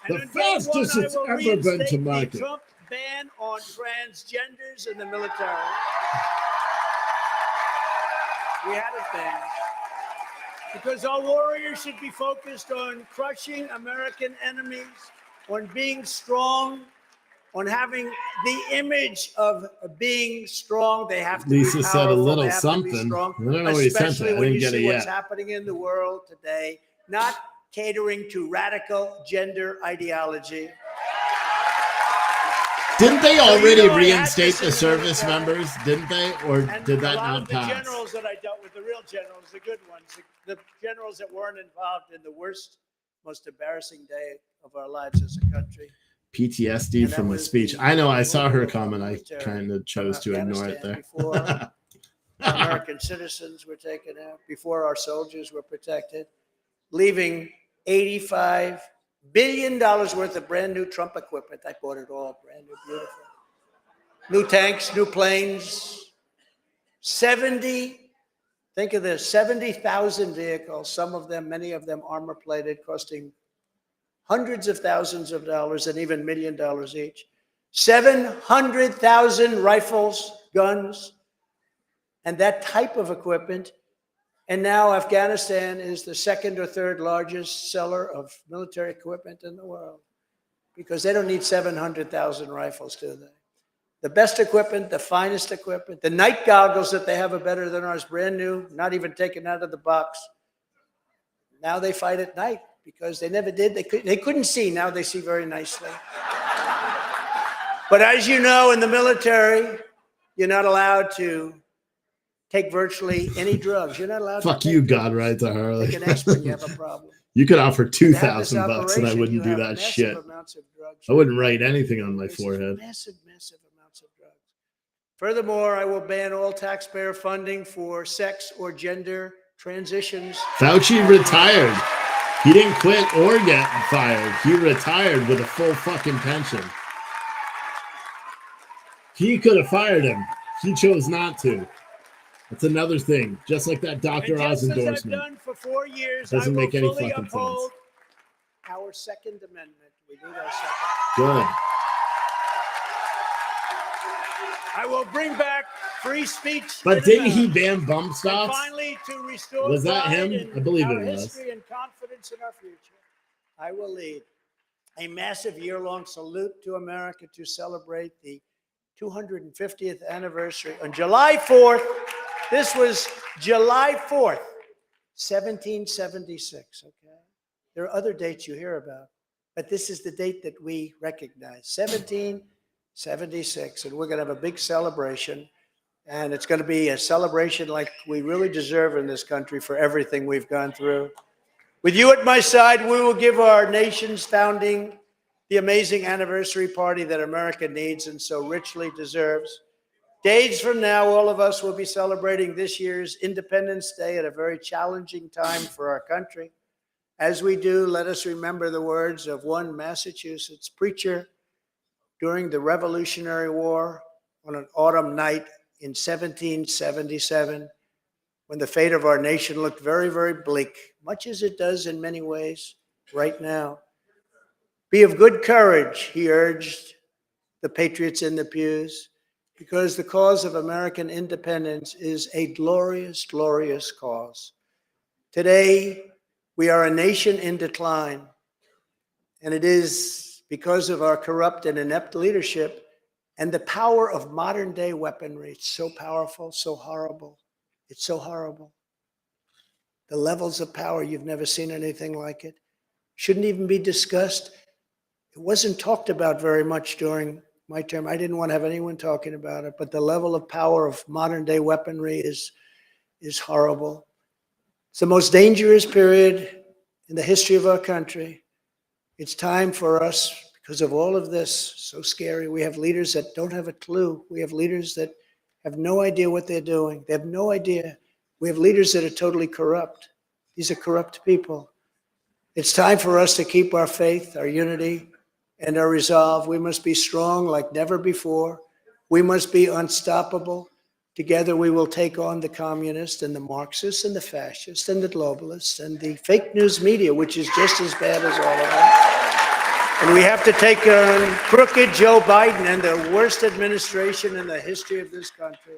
The fastest it's ever been to market. The Trump ban on transgenders in the military. We had a thing. Because our warriors should be focused on crushing American enemies, on being strong, on having the image of being strong. They have to Lisa be said a powerful, little they have something. to be strong, I don't know what he sent it. I didn't get it yet. What's happening in the world today, not catering to radical gender ideology. Didn't they already reinstate the service members? Didn't they? Or did that not pass? The generals that I dealt with, the real generals, the good ones, the generals that weren't involved in the worst, most embarrassing day of our lives as a country. PTSD from the speech. I know. I saw her comment. I kind of chose to ignore it there. Before American citizens were taken out, before our soldiers were protected, leaving $85 billion worth of brand new Trump equipment. I bought it all, brand new, beautiful. New tanks, new planes, 70,000 vehicles, some of them, many of them armor plated, costing hundreds of thousands of dollars and even $1 million each. 700,000 rifles, guns, and that type of equipment. And now Afghanistan is the second or third largest seller of military equipment in the world because they don't need 700,000 rifles, do they? The best equipment, the finest equipment, the night goggles that they have are better than ours, brand new, not even taken out of the box. Now they fight at night because they never did. They couldn't see. Now they see very nicely. But as you know, in the military, you're not allowed to take virtually any drugs. You're not allowed Fuck to you, God, right to her. Take an aspirin, you have a problem. You could offer $2,000 and I wouldn't do that shit. I wouldn't write anything on my forehead. Massive amounts of drugs. Furthermore, I will ban all taxpayer funding for sex or gender transitions. Fauci retired. He didn't quit or get fired. He retired with a full fucking pension. He could have fired him. He chose not to. That's another thing. Just like that Dr. Oz endorsement. As I've done for 4 years, doesn't make any fucking sense. Our Second Amendment. We need our second. Good. I will bring back free speech. But didn't he ban bump stocks? Finally, to restore was that him? I believe it was. History and confidence in our future. I will lead a massive year-long salute to America to celebrate the 250th anniversary on July 4th. This was July 4th, 1776, okay? There are other dates you hear about, but this is the date that we recognize, 1776, and we're going to have a big celebration, and it's going to be a celebration like we really deserve in this country for everything we've gone through. With you at my side, we will give our nation's founding the amazing anniversary party that America needs and so richly deserves. Days from now, all of us will be celebrating this year's Independence Day at a very challenging time for our country. As we do, let us remember the words of one Massachusetts preacher during the Revolutionary War on an autumn night in 1777, when the fate of our nation looked very, very bleak, much as it does in many ways right now. Be of good courage, he urged the patriots in the pews, because the cause of American independence is a glorious, glorious cause. Today, we are a nation in decline, and it is because of our corrupt and inept leadership and the power of modern day weaponry. It's so powerful, so horrible. It's so horrible. The levels of power, you've never seen anything like it. Shouldn't even be discussed. It wasn't talked about very much during my term. I didn't want to have anyone talking about it, but the level of power of modern day weaponry is horrible. It's the most dangerous period in the history of our country. It's time for us, because of all of this, so scary. We have leaders that don't have a clue. We have leaders that have no idea what they're doing. They have no idea. We have leaders that are totally corrupt. These are corrupt people. It's time for us to keep our faith, our unity, and our resolve. We must be strong like never before. We must be unstoppable. Together we will take on the communists and the Marxists and the fascists and the globalists and the fake news media, which is just as bad as all of them. And we have to take on crooked Joe Biden and the worst administration in the history of this country.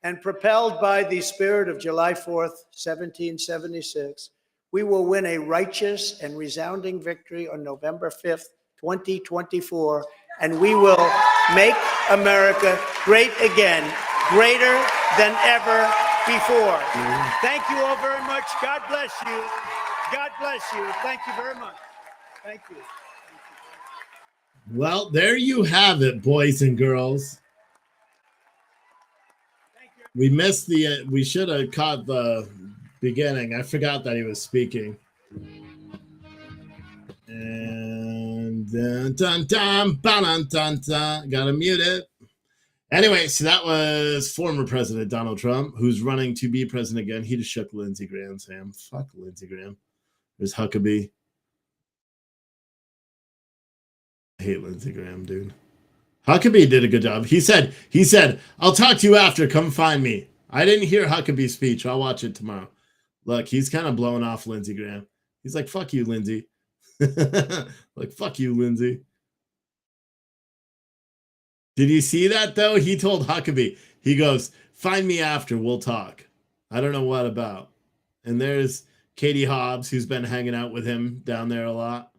And propelled by the spirit of July 4th, 1776, we will win a righteous and resounding victory on November 5th, 2024, and we will make America great again, greater than ever before. Thank you all very much. God bless you. God bless you. Thank you very much. Thank you. Well, there you have it, boys and girls. We missed the, we should have caught the beginning. I forgot that he was speaking. And dun, dun, dun, dun, dun, dun, gotta mute it. Anyway, so that was former President Donald Trump, who's running to be president again. He just shook Lindsey Graham's hand. Fuck Lindsey Graham. There's Huckabee. I hate Lindsey Graham, dude. Huckabee did a good job. He said, I'll talk to you after. Come find me. I didn't hear Huckabee's speech. I'll watch it tomorrow. Look, he's kind of blowing off Lindsey Graham. He's like, fuck you, Lindsey. Like, fuck you, Lindsey. Did you see that, though? He told Huckabee, he goes, find me after. We'll talk. I don't know what about. And there's Katie Hobbs, who's been hanging out with him down there a lot.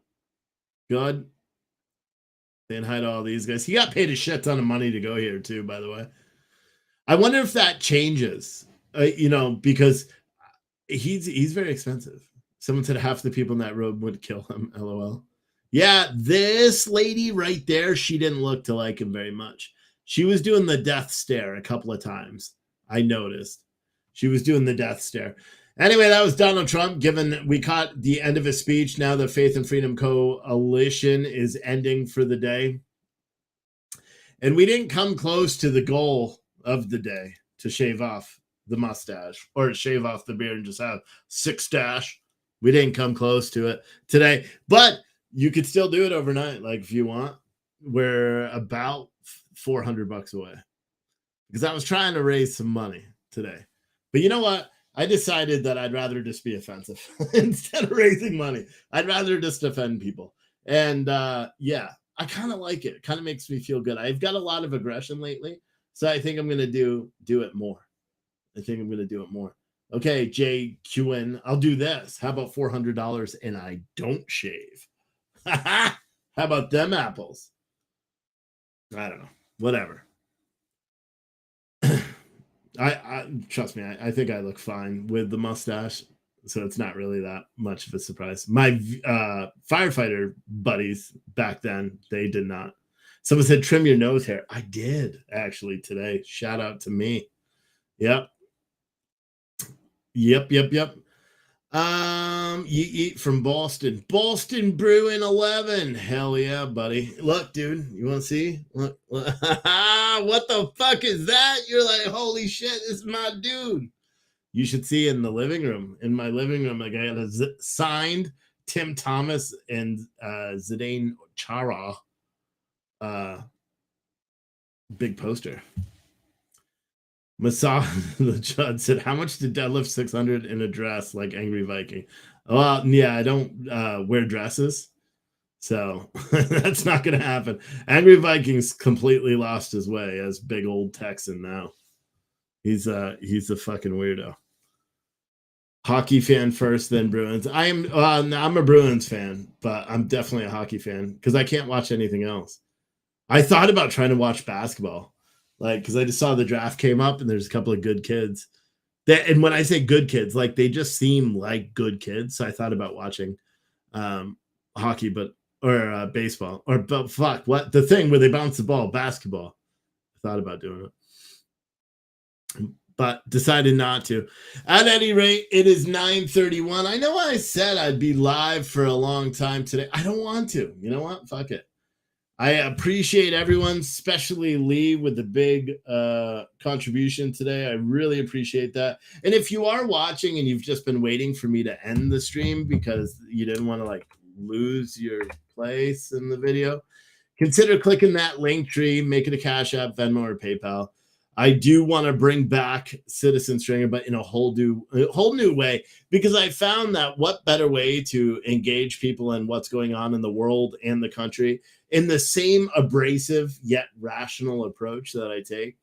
Good. Saying hi to all these guys. He got paid a shit ton of money to go here, too, by the way. I wonder if that changes, because he's very expensive. Someone said half the people in that road would kill him, LOL. Yeah, this lady right there, she didn't look to like him very much. She was doing the death stare a couple of times. I noticed. She was doing the death stare. Anyway, that was Donald Trump. Given we caught the end of his speech, now the Faith and Freedom Coalition is ending for the day. And we didn't come close to the goal of the day to shave off the mustache or to shave off the beard and just have 6 stash. We didn't come close to it today, but you could still do it overnight. Like if you want, we're about $400 away because I was trying to raise some money today, but you know what? I decided that I'd rather just be offensive instead of raising money. I'd rather just offend people. And yeah, I kind of like it. It kind of makes me feel good. I've got a lot of aggression lately. So I think I'm going to do it more. I think I'm going to do it more. Okay, JQN, I'll do this. How about $400 and I don't shave? How about them apples? I don't know. Whatever. I trust me, I think I look fine with the mustache, so it's not really that much of a surprise. My firefighter buddies back then, they did not. Someone said trim your nose hair. I did actually today. Shout out to me. Yep. You eat from Boston. Boston Brewing 11. Hell yeah, buddy. Look, dude, you want to see? Look. What the fuck is that? You're like, holy shit, this is my dude. You should see in the living room. In my living room, I got a signed Tim Thomas and Zidane Chara big poster. The Judd said, how much to deadlift 600 in a dress like Angry Viking? Well, yeah, I don't wear dresses, so that's not going to happen. Angry Viking's completely lost his way as big old Texan now. He's a fucking weirdo. Hockey fan first, then Bruins. I'm a Bruins fan, but I'm definitely a hockey fan because I can't watch anything else. I thought about trying to watch basketball, like because I just saw the draft came up and there's a couple of good kids. And when I say good kids, like they just seem like good kids. So I thought about watching hockey, or baseball, but fuck, what the thing where they bounce the ball, basketball. I thought about doing it, but decided not to. At any rate, it is 9:31. I know I said I'd be live for a long time today. I don't want to. You know what? Fuck it. I appreciate everyone, especially Lee with the big contribution today. I really appreciate that. And if you are watching and you've just been waiting for me to end the stream because you didn't want to like lose your place in the video, consider clicking that link tree, make it a Cash App, Venmo, or PayPal. I do want to bring back Citizen Stringer, but in a whole new way, because I found that what better way to engage people in what's going on in the world and the country in the same abrasive yet rational approach that I take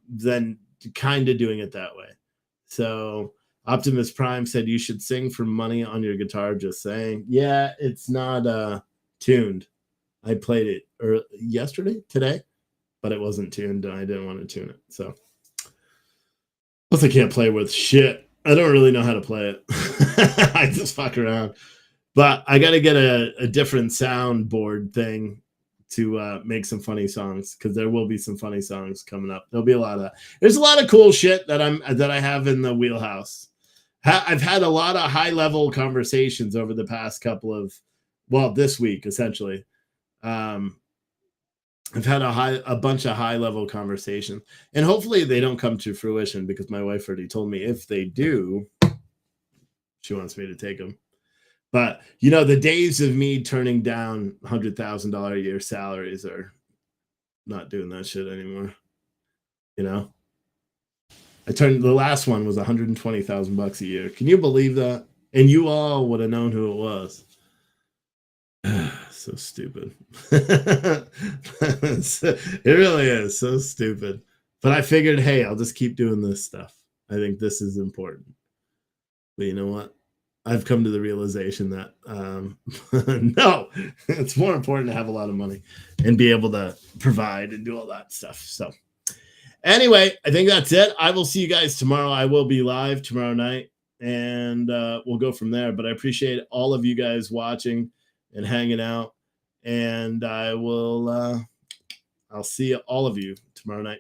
than kind of doing it that way. So Optimus Prime said you should sing for money on your guitar. Just saying. Yeah, it's not tuned. I played it today, but it wasn't tuned and I didn't want to tune it. So plus I can't play with shit. I don't really know how to play it. I just fuck around. But I got to get a different soundboard thing to make some funny songs, because there will be some funny songs coming up. There'll be a lot of that. There's a lot of cool shit that I have in the wheelhouse. I've had a lot of high level conversations over the past this week essentially. I've had a bunch of high level conversations, and hopefully they don't come to fruition, because my wife already told me if they do, she wants me to take them. But the days of me turning down $100,000 a year salaries are not doing that shit anymore. The last one was $120,000 a year. Can you believe that? And you all would have known who it was. So stupid. It really is so stupid. But I figured, hey, I'll just keep doing this stuff. I think this is important. But you know what? I've come to the realization that no, it's more important to have a lot of money and be able to provide and do all that stuff. So anyway, I think that's it. I will see you guys tomorrow. I will be live tomorrow night, and we'll go from there. But I appreciate all of you guys watching and hanging out, and I'll see all of you tomorrow night.